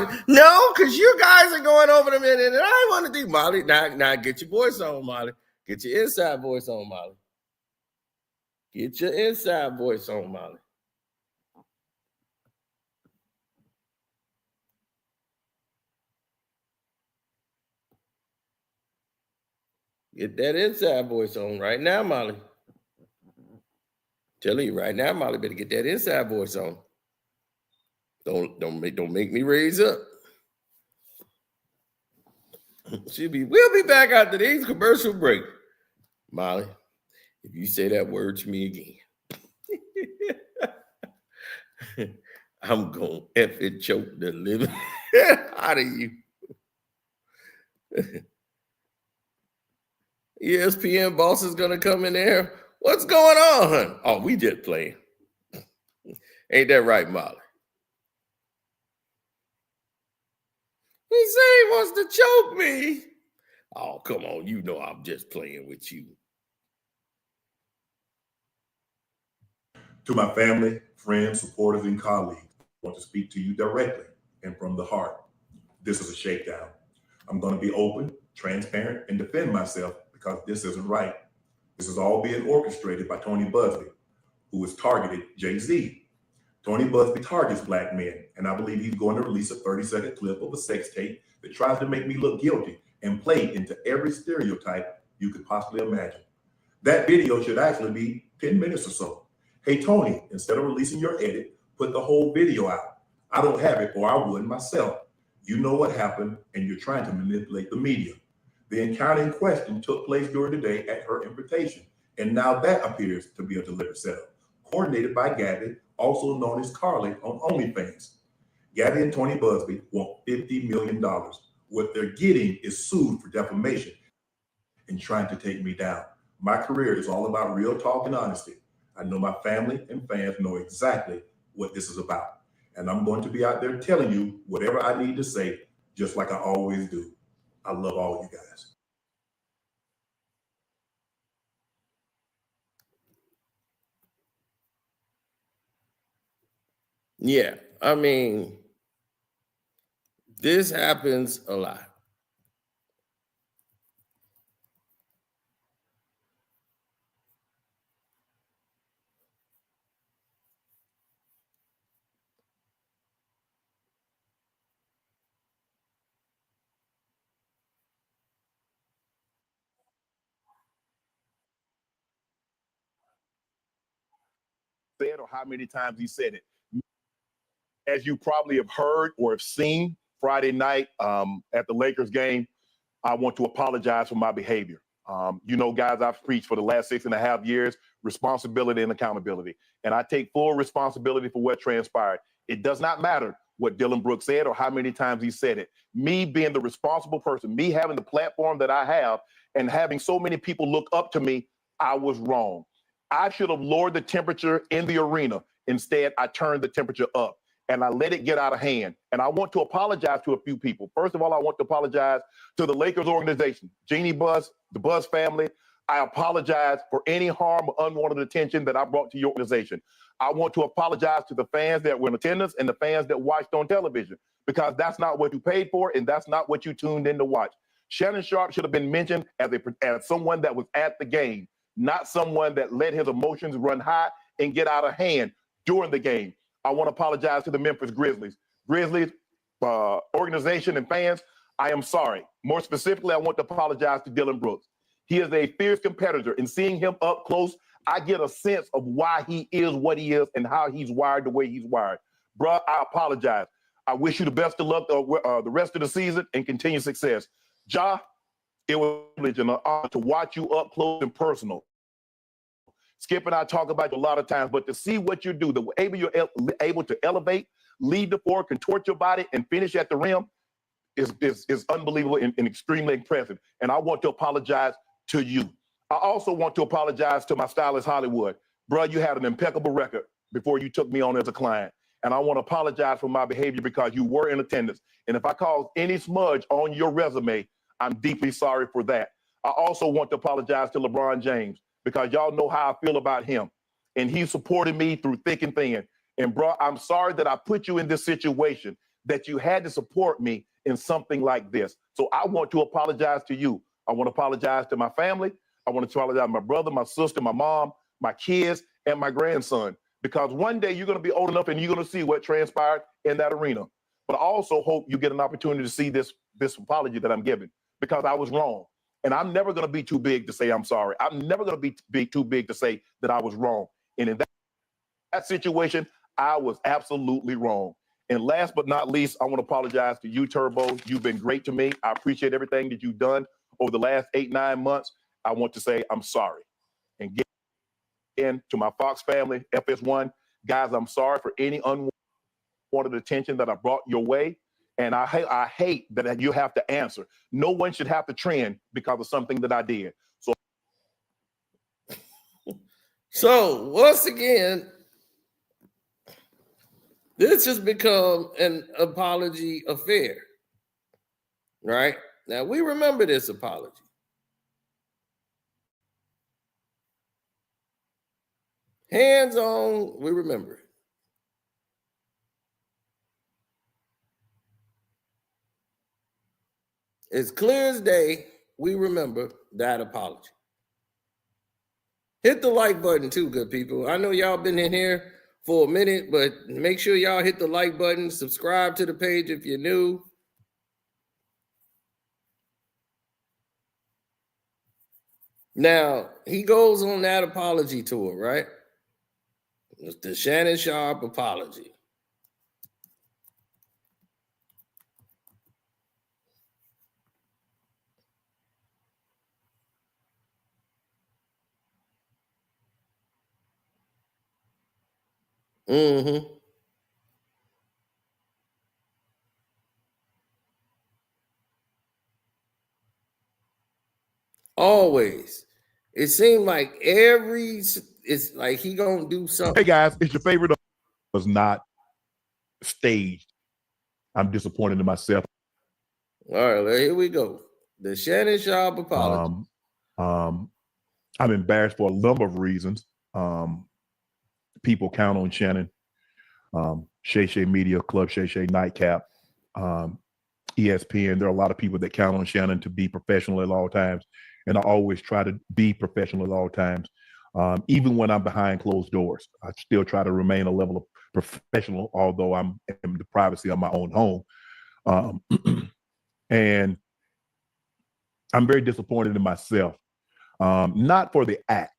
on. No, because you guys are going over the minute, and I want to do Molly. Now get your voice on, Molly. Get your inside voice on, Molly. Get your inside voice on, Molly. Get that inside voice on right now, Molly. Telling you right now, Molly, better get that inside voice on. Don't make me raise up. We'll be back after these commercial break. Molly, if you say that word to me again, I'm gonna effing choke the living out of you. ESPN boss is gonna come in there. What's going on? Oh, we just playing. Ain't that right, Molly? He said he wants to choke me. Oh, come on. You know I'm just playing with you. To my family, friends, supporters, and colleagues, I want to speak to you directly and from the heart. This is a shakedown. I'm going to be open, transparent, and defend myself because this isn't right. This is all being orchestrated by Tony Busby, who has targeted Jay-Z. Tony Busby targets black men, and I believe he's going to release a 30-second clip of a sex tape that tries to make me look guilty and play into every stereotype you could possibly imagine. That video should actually be 10 minutes or so. Hey, Tony, instead of releasing your edit, put the whole video out. I don't have it, or I would myself. You know what happened, and you're trying to manipulate the media. The encounter in question took place during the day at her invitation, and now that appears to be a deliberate setup, coordinated by Gabby, also known as Carly on OnlyFans. Gabby and Tony Busby want $50 million. What they're getting is sued for defamation and trying to take me down. My career is all about real talk and honesty. I know my family and fans know exactly what this is about. And I'm going to be out there telling you whatever I need to say, just like I always do. I love all you guys. Yeah, I mean, this happens a lot. Said or how many times he said it. As you probably have heard or have seen Friday night at the Lakers game, I want to apologize for my behavior. You know, guys, I've preached for the last 6.5 years, responsibility and accountability. And I take full responsibility for what transpired. It does not matter what Dylan Brooks said or how many times he said it. Me being the responsible person, me having the platform that I have and having so many people look up to me, I was wrong. I should have lowered the temperature in the arena. Instead, I turned the temperature up and I let it get out of hand. And I want to apologize to a few people. First of all, I want to apologize to the Lakers organization, Jeannie Buss, the Buss family. I apologize for any harm or unwanted attention that I brought to your organization. I want to apologize to the fans that were in attendance and the fans that watched on television, because that's not what you paid for and that's not what you tuned in to watch. Shannon Sharpe should have been mentioned as someone that was at the game, not someone that let his emotions run high and get out of hand during the game. I want to apologize to the Memphis Grizzlies. Organization and fans, I am sorry. More specifically, I want to apologize to Dylan Brooks. He is a fierce competitor, and seeing him up close, I get a sense of why he is what he is and how he's wired the way he's wired. Bruh, I apologize. I wish you the best of luck the rest of the season and continued success. Ja, it was a privilege and an honor to watch you up close and personal. Skip and I talk about you a lot of times, but to see what you do, the way you're able to elevate, lead the floor, contort your body, and finish at the rim is unbelievable and extremely impressive. And I want to apologize to you. I also want to apologize to my stylist, Hollywood. Bro, you had an impeccable record before you took me on as a client. And I want to apologize for my behavior because you were in attendance. And if I caused any smudge on your resume, I'm deeply sorry for that. I also want to apologize to LeBron James, because y'all know how I feel about him. And he supported me through thick and thin. And bro, I'm sorry that I put you in this situation, that you had to support me in something like this. So I want to apologize to you. I want to apologize to my family. I want to apologize to my brother, my sister, my mom, my kids, and my grandson. Because one day you're going to be old enough and you're going to see what transpired in that arena. But I also hope you get an opportunity to see this apology that I'm giving, because I was wrong. And I'm never going to be too big to say I'm sorry. I'm never going to be too big to say that I was wrong. And in that situation, I was absolutely wrong. And last but not least, I want to apologize to you, Turbo. You've been great to me. I appreciate everything that you've done over the last 8-9 months. I want to say I'm sorry. And again, to my Fox family, FS1, guys, I'm sorry for any unwanted attention that I brought your way. And I hate that you have to answer. No one should have to trend because of something that I did. So once again, this has become an apology affair, right? Now, we remember this apology. Hands on, we remember it. As clear as day, we remember that apology. Hit the like button too, good people. I know y'all been in here for a minute, but make sure y'all hit the like button, subscribe to the page if you're new. Now, he goes on that apology tour, right? It's the Shannon Sharpe apology. Mm-hmm. Always. It seemed like it's like he gonna do something. Hey guys, it's your favorite. Was not staged. I'm disappointed in myself. All right, here we go. The Shannon Sharpe apology. I'm embarrassed for a number of reasons. People count on Shannon. Shay Shay Media, Club Shay Shay Nightcap, ESPN. There are a lot of people that count on Shannon to be professional at all times. And I always try to be professional at all times. Even when I'm behind closed doors, I still try to remain a level of professional, although I'm in the privacy of my own home. And I'm very disappointed in myself, not for the act.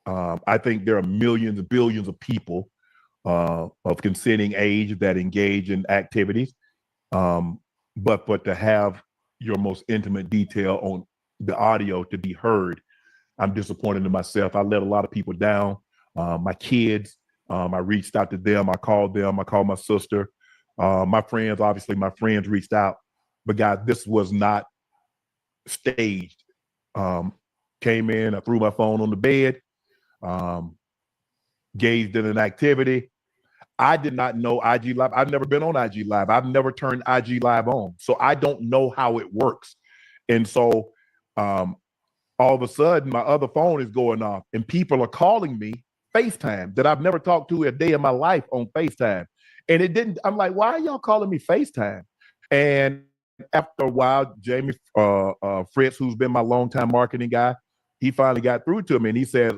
I think there are millions and billions of people of consenting age that engage in activities. But to have your most intimate detail on the audio to be heard. I'm disappointed in myself. I let a lot of people down. My kids, I reached out to them. I called my sister. My friends, obviously, my friends reached out. But guys, this was not staged. Came in, I threw my phone on the bed, gazed in an activity. I did not know IG Live. I've never been on IG Live. I've never turned IG Live on. So I don't know how it works. And so all of a sudden, my other phone is going off and people are calling me FaceTime that I've never talked to a day in my life on FaceTime. And it didn't, I'm like, why are y'all calling me FaceTime? And after a while, Jamie Fritz, who's been my longtime marketing guy, he finally got through to me and he said,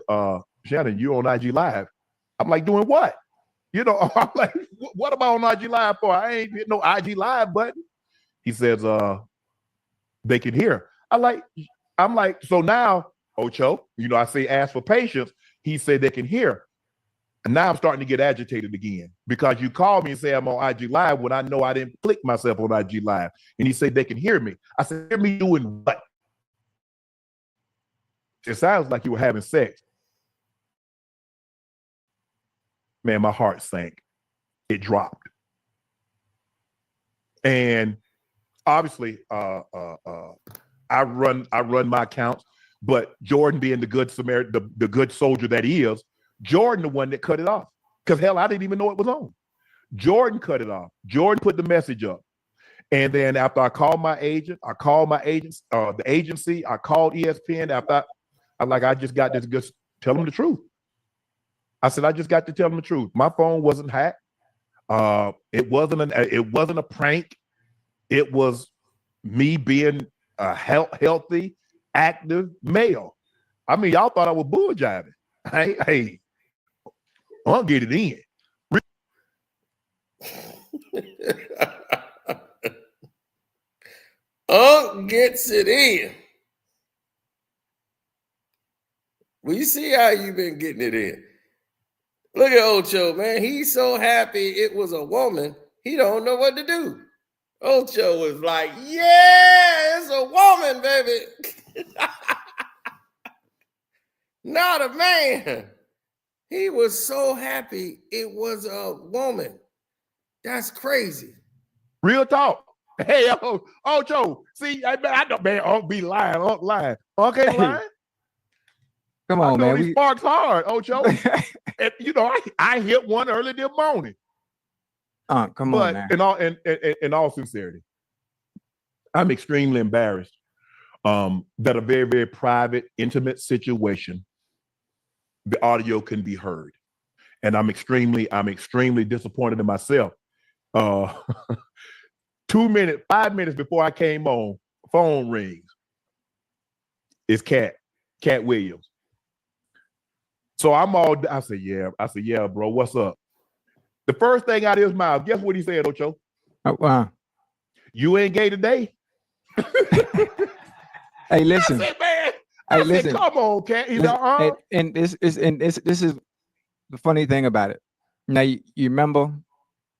Shannon, you on IG Live. I'm like, doing what? You know, I'm like, what am I on IG Live for? I ain't hit no IG Live button. He says, they can hear. I'm like, so now, Ocho, you know, I say ask for patience. He said they can hear. And now I'm starting to get agitated again because you called me and say I'm on IG Live when I know I didn't click myself on IG Live. And he said they can hear me. I said, hear me doing what? It sounds like you were having sex. Man, my heart sank. It dropped. And obviously, I run my accounts, but Jordan being the good Samaritan, the good soldier that he is, Jordan the one that cut it off. Because hell, I didn't even know it was on. Jordan cut it off. Jordan put the message up. And then after I called my agent, the agency, I called ESPN after I just got this good, tell them the truth. I said, I just got to tell them the truth. My phone wasn't hacked. It wasn't a prank. It was me being a healthy, active male. I mean, y'all thought I was bull jiving. Hey, I'll get it in. Gets it in. We see how you been getting it in. Look at Ocho, man. He's so happy it was a woman. He don't know what to do. Ocho was like, yeah, it's a woman, baby. Not a man. He was so happy it was a woman. That's crazy. Real talk. Hey, Ocho, see, I don't, man, Unc be lying, Unc lying. Unc ain't lying. Come on, man. He sparks hard, Ocho. And, you know, I hit one early this morning. Come on, man. In all sincerity, I'm extremely embarrassed that a very, very private, intimate situation, the audio can be heard. And I'm extremely disappointed in myself. 5 minutes before I came on, phone rings. It's Cat Williams. So I said, yeah, bro, what's up? The first thing out of his mouth, guess what he said, Ocho? You ain't gay today? Hey, listen. I said, man, listen. Said, come on, Cat. He's like, and this is the funny thing about it. Now you remember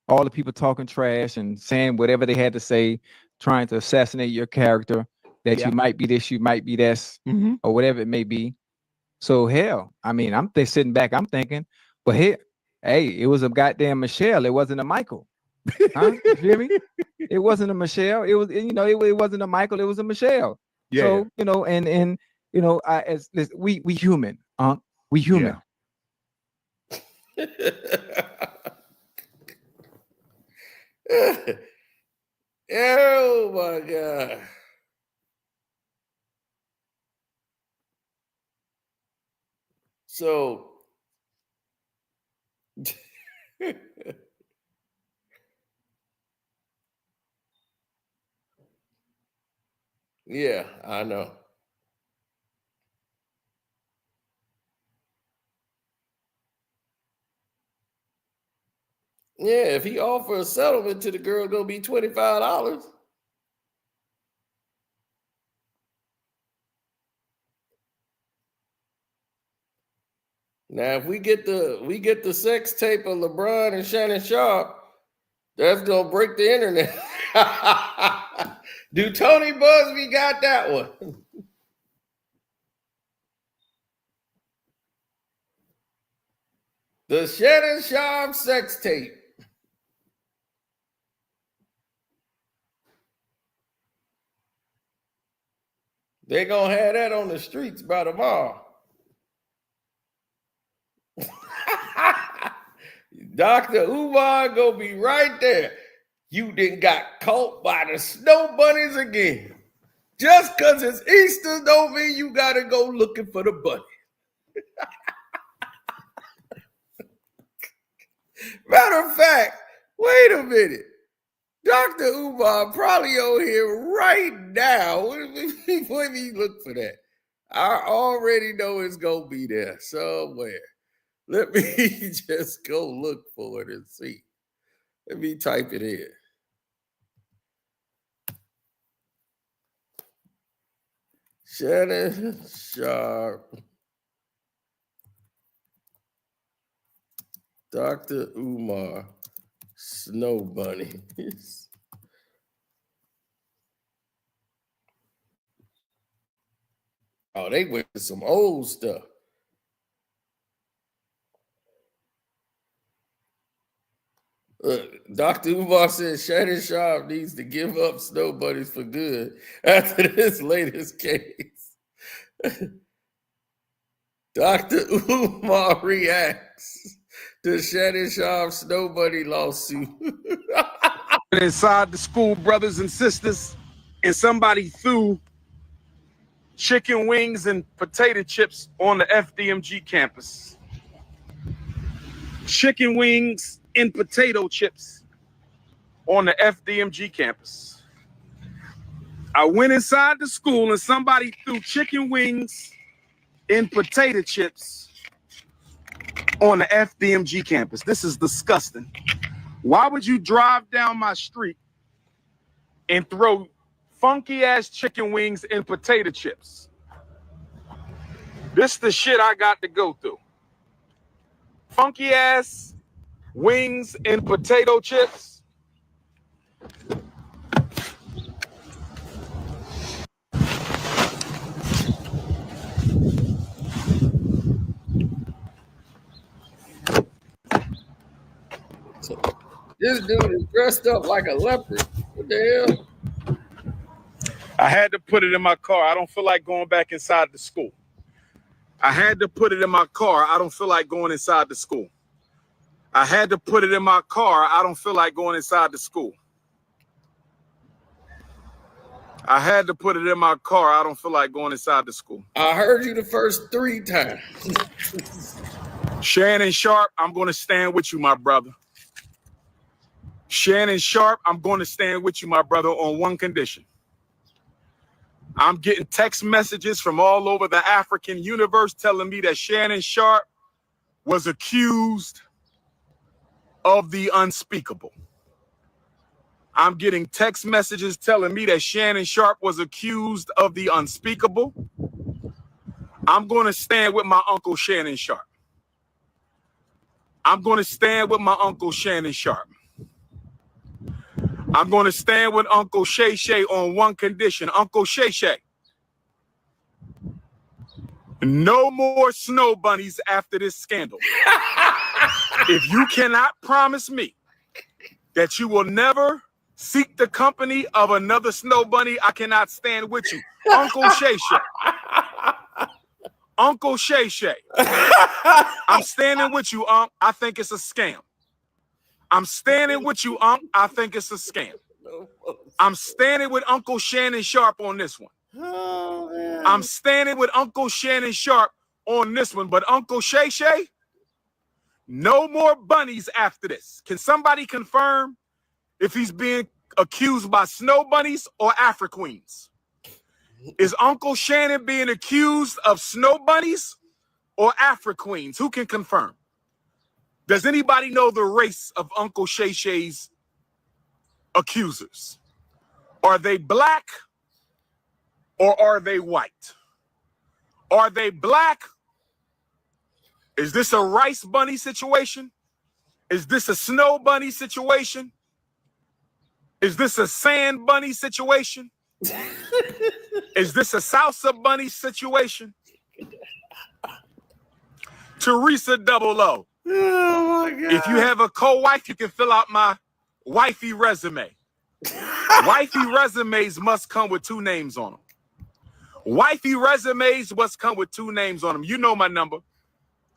all the people talking trash and saying whatever they had to say, trying to assassinate your character, that you might be this, you might be this, or whatever it may be. So hell, I mean, I'm sitting back, I'm thinking, but hey, it was a goddamn Michelle. It wasn't a Michael. Huh? You feel me? It wasn't a Michelle. It was, you know, it wasn't a Michael. It was a Michelle. Yeah. So, you know, and you know, we human, we human. Yeah. Oh my God. So yeah, I know. Yeah, if he offers a settlement to the girl, it's gonna be $25. Now, if we get the sex tape of LeBron and Shannon Sharpe, that's gonna break the internet. Do Tony Busby got that one? The Shannon Sharpe sex tape. They gonna have that on the streets by tomorrow. Dr. Umar gonna be right there. You done got caught by the snow bunnies again. Just because it's Easter don't mean you gotta go looking for the bunny. Matter of fact, wait a minute. Dr. Umar probably on here right now. Let me look for that. I already know it's gonna be there somewhere. Let me just go look for it and see. Let me type it in. Shannon Sharpe, Dr. Umar, Snow Bunny. Oh, they went to some old stuff. Dr. Umar says Shannon Sharpe needs to give up snow bunnies for good after this latest case. Dr. Umar reacts to Shannon Sharpe snow bunny lawsuit. Inside the school, brothers and sisters, and somebody threw chicken wings and potato chips on the FDMG campus. Chicken wings and potato chips on the FDMG campus. I went inside the school and somebody threw chicken wings and potato chips on the FDMG campus. This is disgusting. Why would you drive down my street and throw funky ass chicken wings and potato chips? This is the shit I got to go through. Funky ass wings and potato chips. This dude is dressed up like a leopard. What the hell? I had to put it in my car. I don't feel like going back inside the school. I had to put it in my car. I don't feel like going inside the school. I had to put it in my car. I don't feel like going inside the school. I had to put it in my car. I don't feel like going inside the school. I heard you the first 3 times. Shannon Sharpe, I'm going to stand with you, my brother. Shannon Sharpe, I'm going to stand with you, my brother, on one condition. I'm getting text messages from all over the African universe telling me that Shannon Sharpe was accused of the unspeakable. I'm getting text messages telling me that Shannon Sharpe was accused of the unspeakable. I'm going to stand with my uncle Shannon Sharpe. I'm going to stand with my uncle Shannon Sharpe. I'm going to stand with Uncle Shay Shay on one condition. Uncle Shay Shay, no more snow bunnies after this scandal. If you cannot promise me that you will never seek the company of another snow bunny, I cannot stand with you. Uncle Shay Shay. Uncle Shay Shay. I'm standing with you, Unc. I think it's a scam. I'm standing with you, Unc. I think it's a scam. I'm standing with Uncle Shannon Sharpe on this one. Oh, I'm standing with Uncle Shannon Sharpe on this one. But Uncle Shay Shay, no more bunnies after this. Can somebody confirm if he's being accused by snow bunnies or Afro Queens? Is Uncle Shannon being accused of snow bunnies or Afro Queens? Who can confirm? Does anybody know the race of Uncle Shay Shay's accusers? Are they black or are they white? Are they black? Is this a rice bunny situation? Is this a snow bunny situation? Is this a sand bunny situation? Is this a salsa bunny situation? Teresa Double O. Oh my God. If you have a co-wife, you can fill out my wifey resume. Wifey resumes must come with 2 names on them. Wifey resumes must come with 2 names on them. You know my number.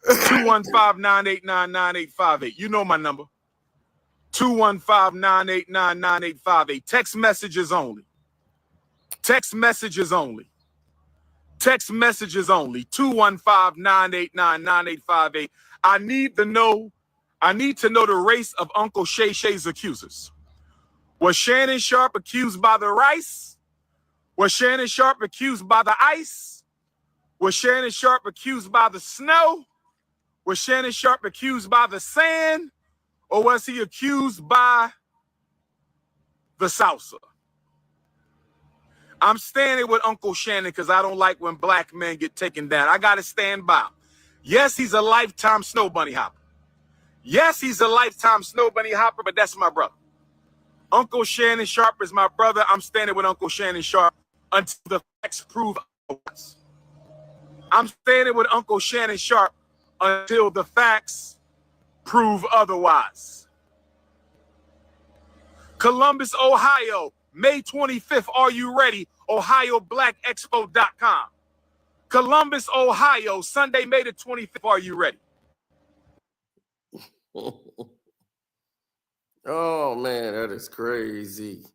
215-989-9858. You know my number. 215-989-9858. Text messages only. Text messages only. Text messages only. 215-989-9858. I need to know the race of Uncle Shay Shay's accusers. Was Shannon Sharpe accused by the rice? Was Shannon Sharpe accused by the ice? Was Shannon Sharpe accused by the snow? Was Shannon Sharpe accused by the sand? Or was he accused by the salsa? I'm standing with Uncle Shannon because I don't like when black men get taken down. I got to stand by him. Yes, he's a lifetime snow bunny hopper. Yes, he's a lifetime snow bunny hopper, but that's my brother. Uncle Shannon Sharpe is my brother. I'm standing with Uncle Shannon Sharpe until the facts prove otherwise. I'm standing with Uncle Shannon Sharpe until the facts prove otherwise. Columbus, Ohio, May 25th. Are you ready? OhioBlackExpo.com. Columbus, Ohio, Sunday, May the 25th. Are you ready? Oh man, that is crazy.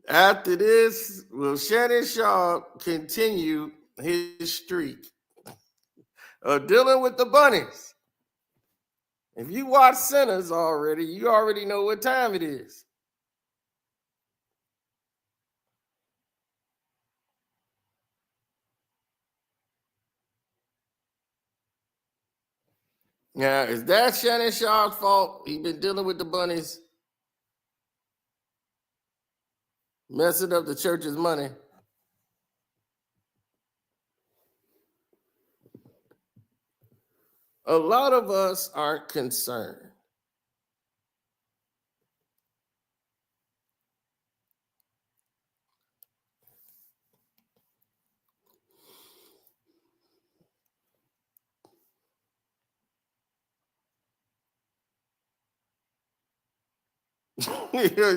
After this, will Shannon Sharpe continue his streak of dealing with the bunnies? If you watch Sinners already, you already know what time it is. Now, is that Shannon Sharpe's fault? He been dealing with the bunnies, messing up the church's money. A lot of us aren't concerned.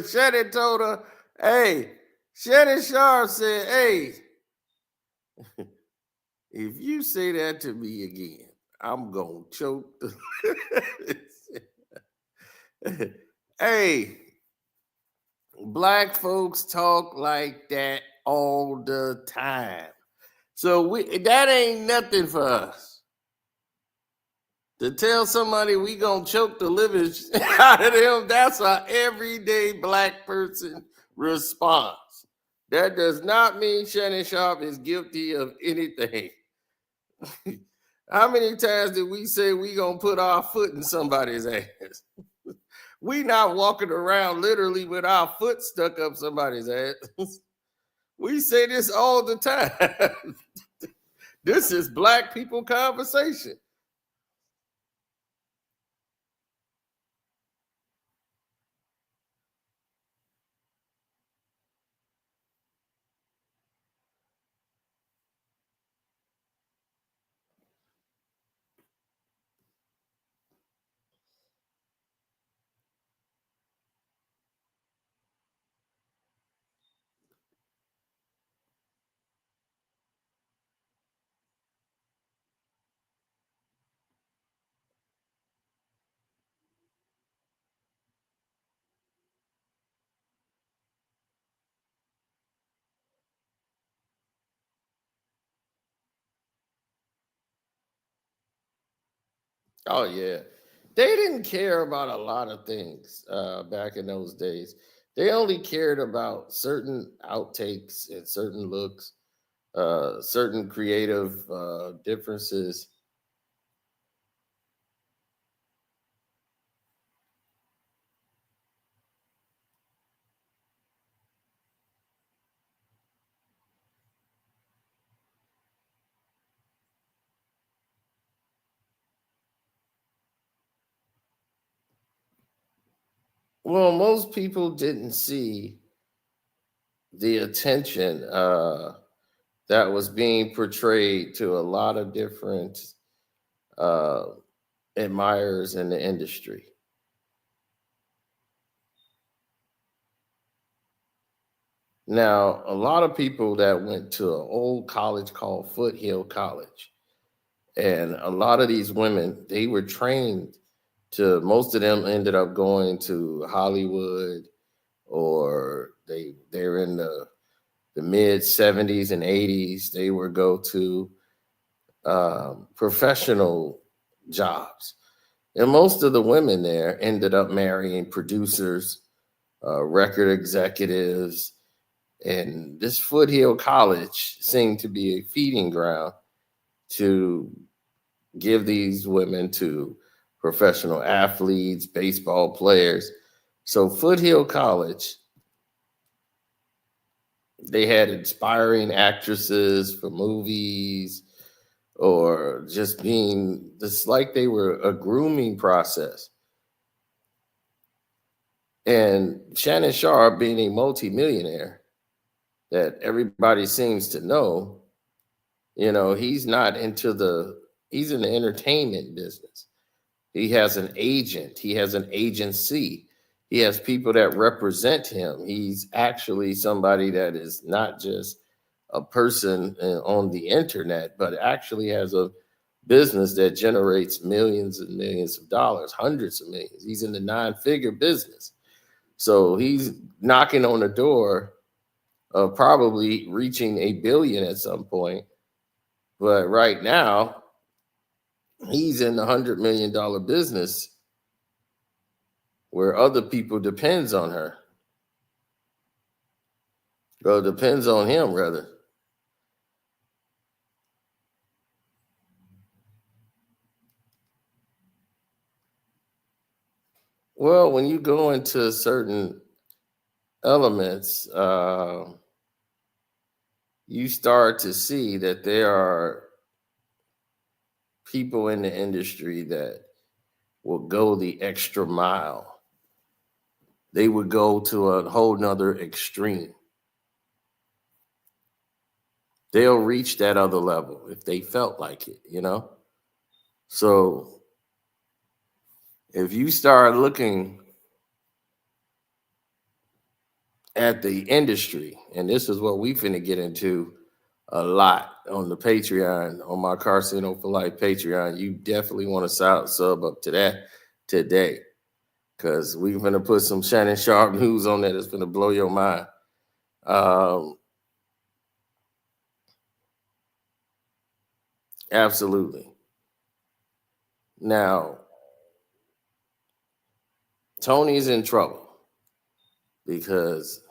Shannon told her, hey, Shannon Sharpe said, hey, if you say that to me again, I'm going to choke. Hey, black folks talk like that all the time. So that ain't nothing for us. To tell somebody we gonna choke the living out of them, that's an everyday black person response. That does not mean Shannon Sharpe is guilty of anything. How many times did we say we gonna put our foot in somebody's ass? We not walking around literally with our foot stuck up somebody's ass. We say this all the time. This is black people conversation. Oh yeah, they didn't care about a lot of things back in those days. They only cared about certain outtakes and certain looks, certain creative differences. Well, most people didn't see the attention that was being portrayed to a lot of different uh, admirers in the industry. Now, a lot of people that went to an old college called Foothill College, and a lot of these women, they were trained to, most of them ended up going to Hollywood, or they're in the mid 70s and 80s. They would go to professional jobs. And most of the women there ended up marrying producers, record executives, and this Foothill College seemed to be a feeding ground to give these women to professional athletes, baseball players. So Foothill College, they had inspiring actresses for movies, or just being, it's like they were a grooming process. And Shannon Sharpe, being a multimillionaire that everybody seems to know, you know, he's not he's in the entertainment business. He has an agent, he has an agency, he has people that represent him. He's actually somebody that is not just a person on the internet, but actually has a business that generates millions and millions of dollars, hundreds of millions. He's in the 9-figure business. So he's knocking on the door of probably reaching $1 billion at some point. But right now, he's in the $100 million business where other people depends on her. Well, depends on him, rather. Well, when you go into certain elements, you start to see that there are people in the industry that will go the extra mile. They would go to a whole nother extreme. They'll reach that other level if they felt like it, you know? So if you start looking at the industry, and this is what we finna get into a lot on the Patreon, on my Carsino for Life Patreon, you definitely want to sub up to that today, because we're going to put some Shannon Sharpe news on there that's going to blow your mind. Absolutely. Now, Tony's in trouble because,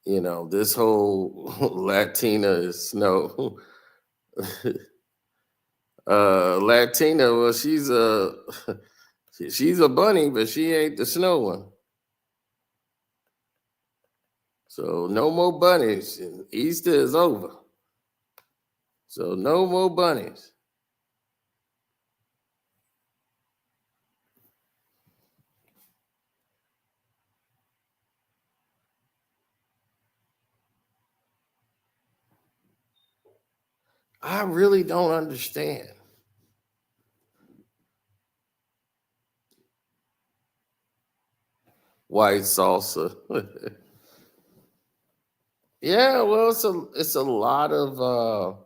you know, this whole Latina is snow. Latina, well, she's a bunny, but she ain't the snow one. So no more bunnies. Easter is over. So no more bunnies. I really don't understand. White salsa. Yeah, well, it's a lot of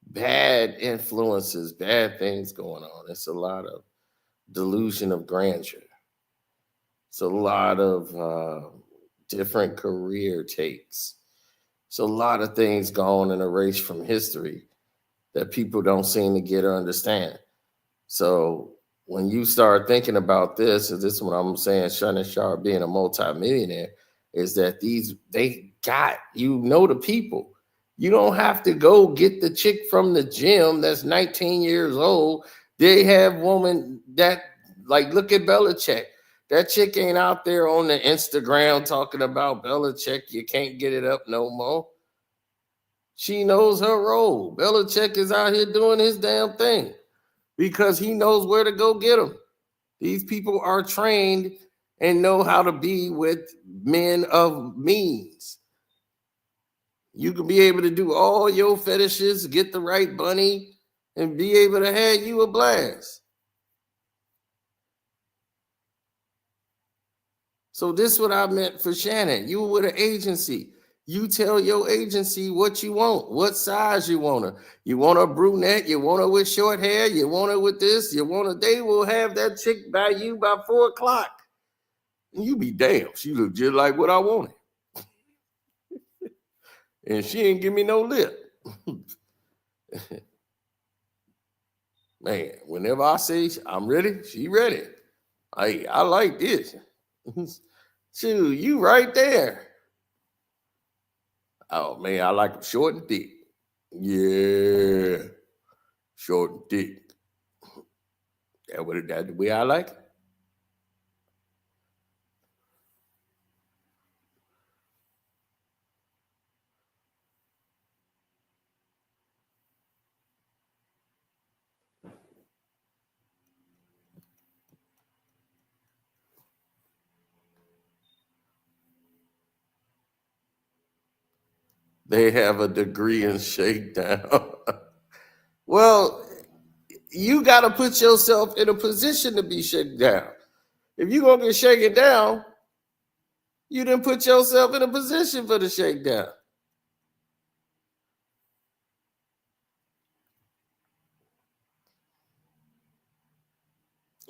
bad influences, bad things going on. It's a lot of delusion of grandeur. It's a lot of different career takes. It's a lot of things going in erased from history that people don't seem to get or understand. So when you start thinking about this, and this is what I'm saying, Shannon Sharpe being a multimillionaire, is that they got, you know, the people. You don't have to go get the chick from the gym that's 19 years old. They have women that, like, look at Belichick. That chick ain't out there on the Instagram talking about Belichick. You can't get it up no more. She knows her role. Belichick is out here doing his damn thing because he knows where to go get them. These people are trained and know how to be with men of means. You can be able to do all your fetishes, get the right bunny, and be able to have you a blast. So this is what I meant for Shannon. You were with an agency. You tell your agency what you want, what size you want her. You want a brunette, you want her with short hair, you want her with this, you want her. They will have that chick by you by 4 o'clock. And you be damn, she look just like what I wanted. And she ain't give me no lip. Man, whenever I say I'm ready, she ready. I like this. Shoot, you right there. Oh man, I like them short and thick. Yeah, short and thick. That's the way I like it. They have a degree in shakedown. Well, you got to put yourself in a position to be shaken down. If you're going to get shaken down, you didn't put yourself in a position for the shakedown.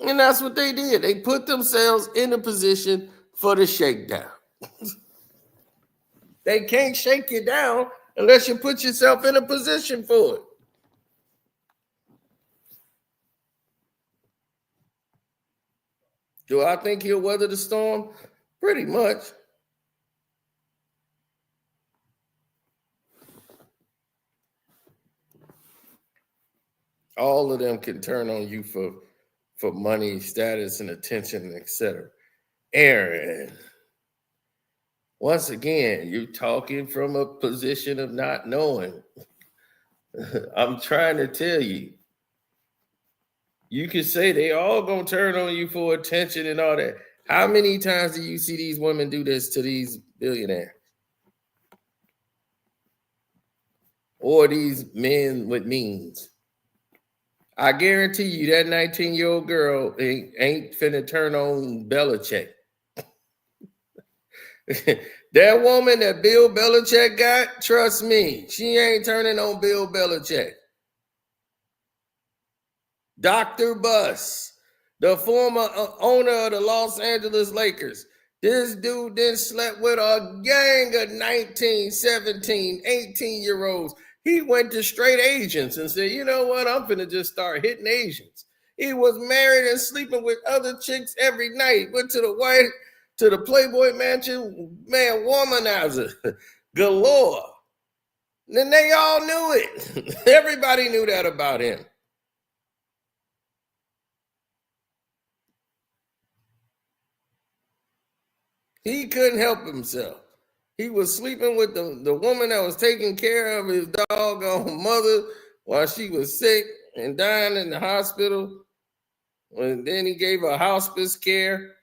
And that's what they did. They put themselves in a position for the shakedown. They can't shake you down unless you put yourself in a position for it. Do I think he'll weather the storm? Pretty much. All of them can turn on you for money, status, and attention, etc. Aaron, once again, you're talking from a position of not knowing. I'm trying to tell you. You can say they all gonna turn on you for attention and all that. How many times do you see these women do this to these billionaires? Or these men with means? I guarantee you that 19-year-old girl ain't finna turn on Belichick. That woman that Bill Belichick got, trust me, she ain't turning on Bill Belichick. Dr. Buss, the former owner of the Los Angeles Lakers. This dude then slept with a gang of 19, 17, 18-year-olds. He went to straight agents and said, you know what, I'm finna just start hitting agents. He was married and sleeping with other chicks every night. Went to the Playboy Mansion, man, womanizer galore. And they all knew it. Everybody knew that about him. He couldn't help himself. He was sleeping with the woman that was taking care of his doggone mother while she was sick and dying in the hospital. And then he gave her hospice care.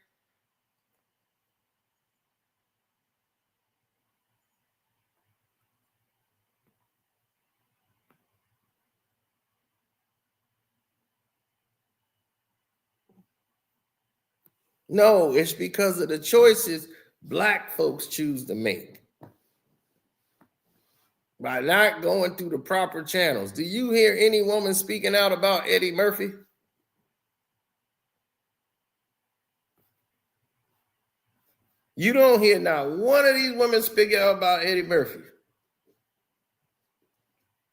No, it's because of the choices Black folks choose to make by not going through the proper channels. Do you hear any woman speaking out about Eddie Murphy? You don't hear not one of these women speaking out about Eddie Murphy.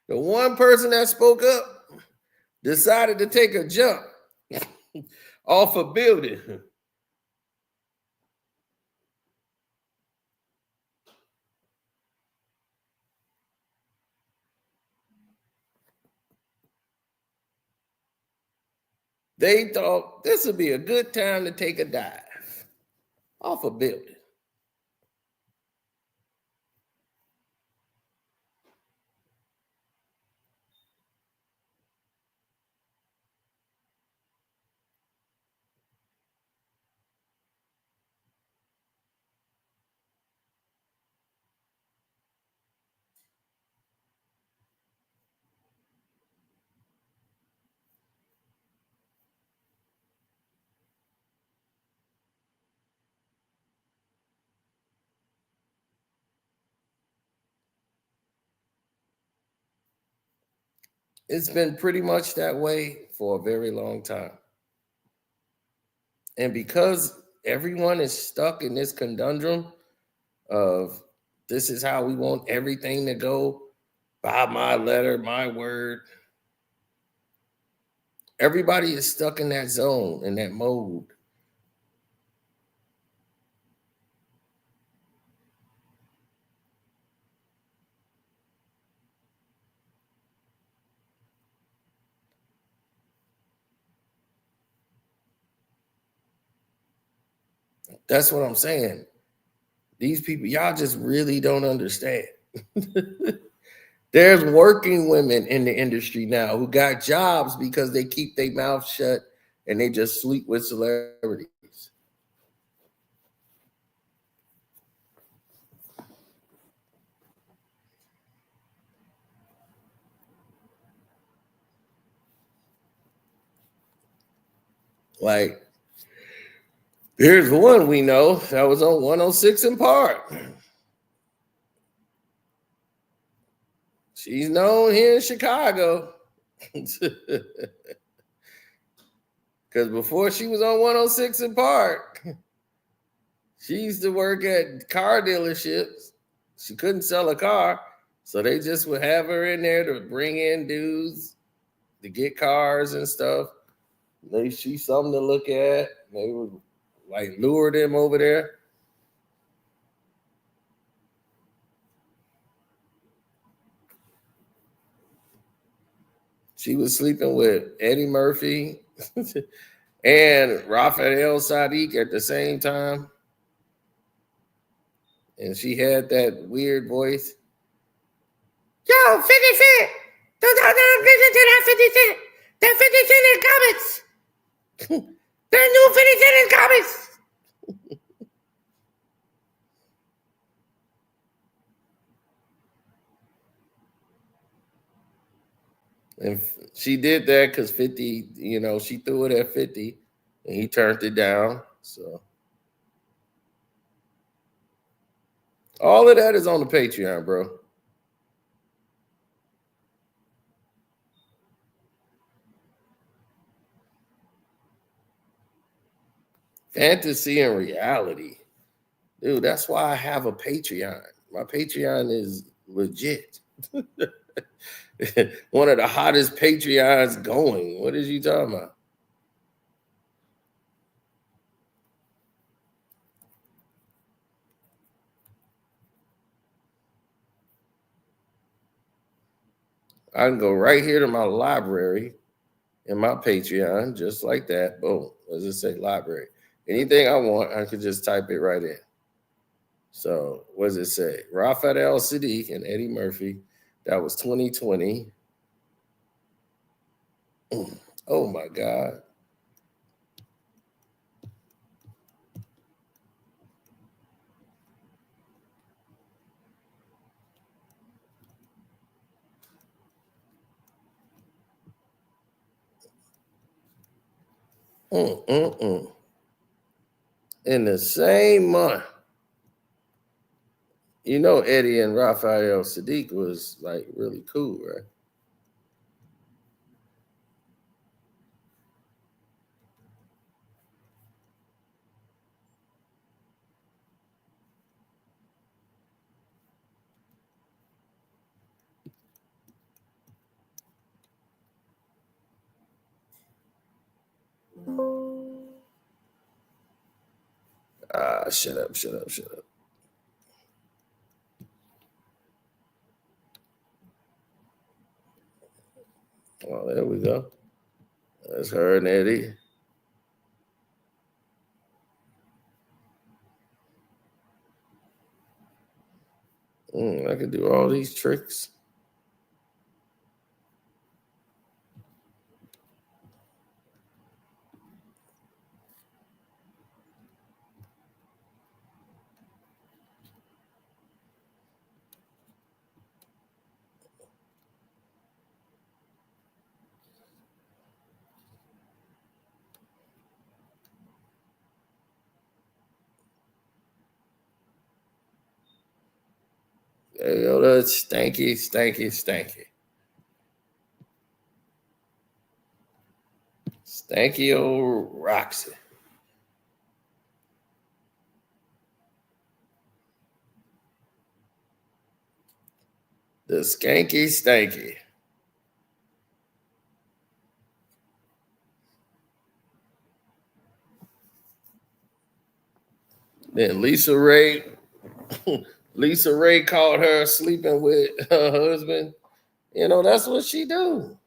The one person that spoke up decided to take a jump off a building. They thought this would be a good time to take a dive off a building. It's been pretty much that way for a very long time. And because everyone is stuck in this conundrum of this is how we want everything to go, by my letter, my word, everybody is stuck in that zone, in that mode. That's what I'm saying. These people, y'all just really don't understand. There's working women in the industry now who got jobs because they keep their mouth shut and they just sleep with celebrities. Like, here's one we know that was on 106 in Park. She's known here in Chicago. Because before she was on 106 in Park, she used to work at car dealerships. She couldn't sell a car, so they just would have her in there to bring in dudes to get cars and stuff. They see something to look at. They would like lure them over there. She was sleeping with Eddie Murphy and Raphael Sadiq at the same time. And she had that weird voice. Yo, 50 Cent! Don't listen to that 50 Cent! That 50 Cent in comics! That new 50 Cent in comics! And she did that because 50, she threw it at 50 and he turned it down. So all of that is on the Patreon, bro. Fantasy and reality. Dude, that's why I have a Patreon. My Patreon is legit. One of the hottest Patreons going. What is you talking about? I can go right here to my library in my Patreon, just like that. Boom. What does it say? Library. Anything I want, I could just type it right in. So what does it say? Raphael Sadiq and Eddie Murphy. That was 2020. Oh my God. In the same month. Eddie and Raphael Sadiq was like really cool, right? Shut up. Oh, there we go. That's her and Eddie. I can do all these tricks. There you go. That's stanky. Stanky old Roxy. The skanky stanky. Then Lisa Ray caught her sleeping with her husband. You know, that's what she do.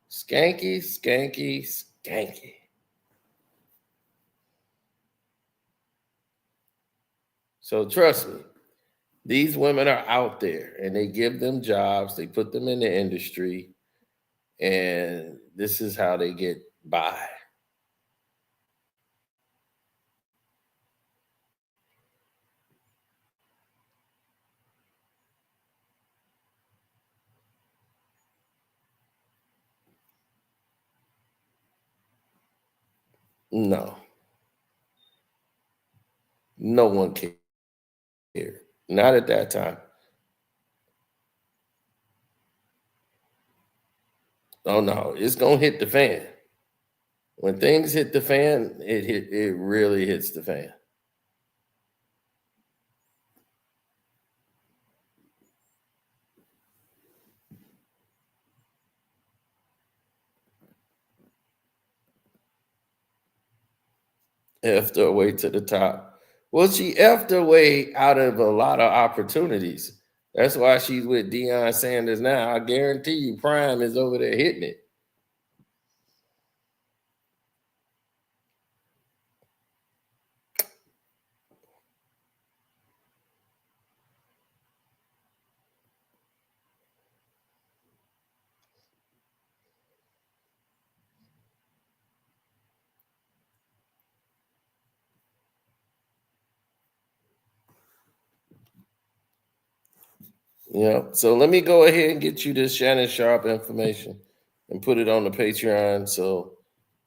Skanky, skanky, skanky. So trust me, these women are out there and they give them jobs, they put them in the industry, and this is how they get by. No. No one cared. Not at that time. Oh no, it's gonna hit the fan. When things hit the fan, it really hits the fan. Effed her way to the top. Well, she effed her way out of a lot of opportunities. That's why she's with Deion Sanders now. I guarantee you, Prime is over there hitting it. Yeah. So let me go ahead and get you this Shannon Sharpe information and put it on the Patreon so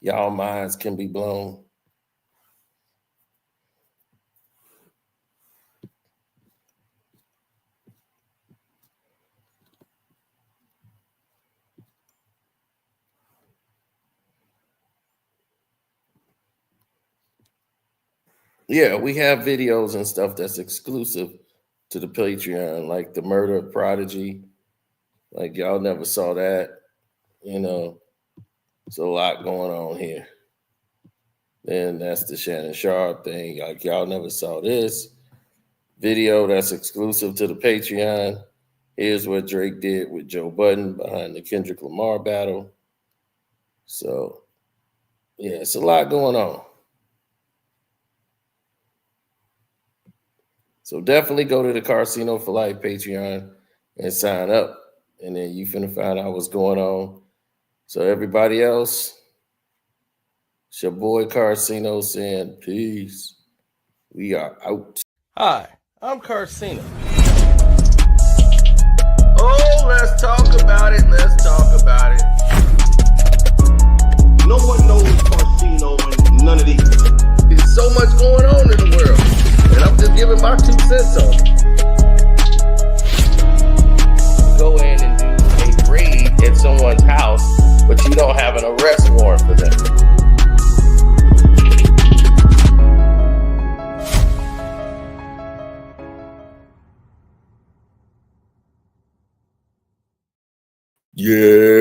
y'all minds can be blown. Yeah, we have videos and stuff that's exclusive to the Patreon, like the murder of Prodigy. Like y'all never saw that. You know, there's a lot going on here. Then that's the Shannon Sharpe thing. Like y'all never saw this video that's exclusive to the Patreon. Here's what Drake did with Joe Budden behind the Kendrick Lamar battle. So, yeah, it's a lot going on. So definitely go to the Casino for Life Patreon and sign up. And then you finna find out what's going on. So everybody else, it's your boy Casino saying peace. We are out. Hi, I'm Carsino. Oh, let's talk about it. Let's talk about it. No one knows Carsino and none of these. There's so much going on in the world. And I'm just giving my 2 cents on it. Go in and do a raid at someone's house, but you don't have an arrest warrant for them. Yeah.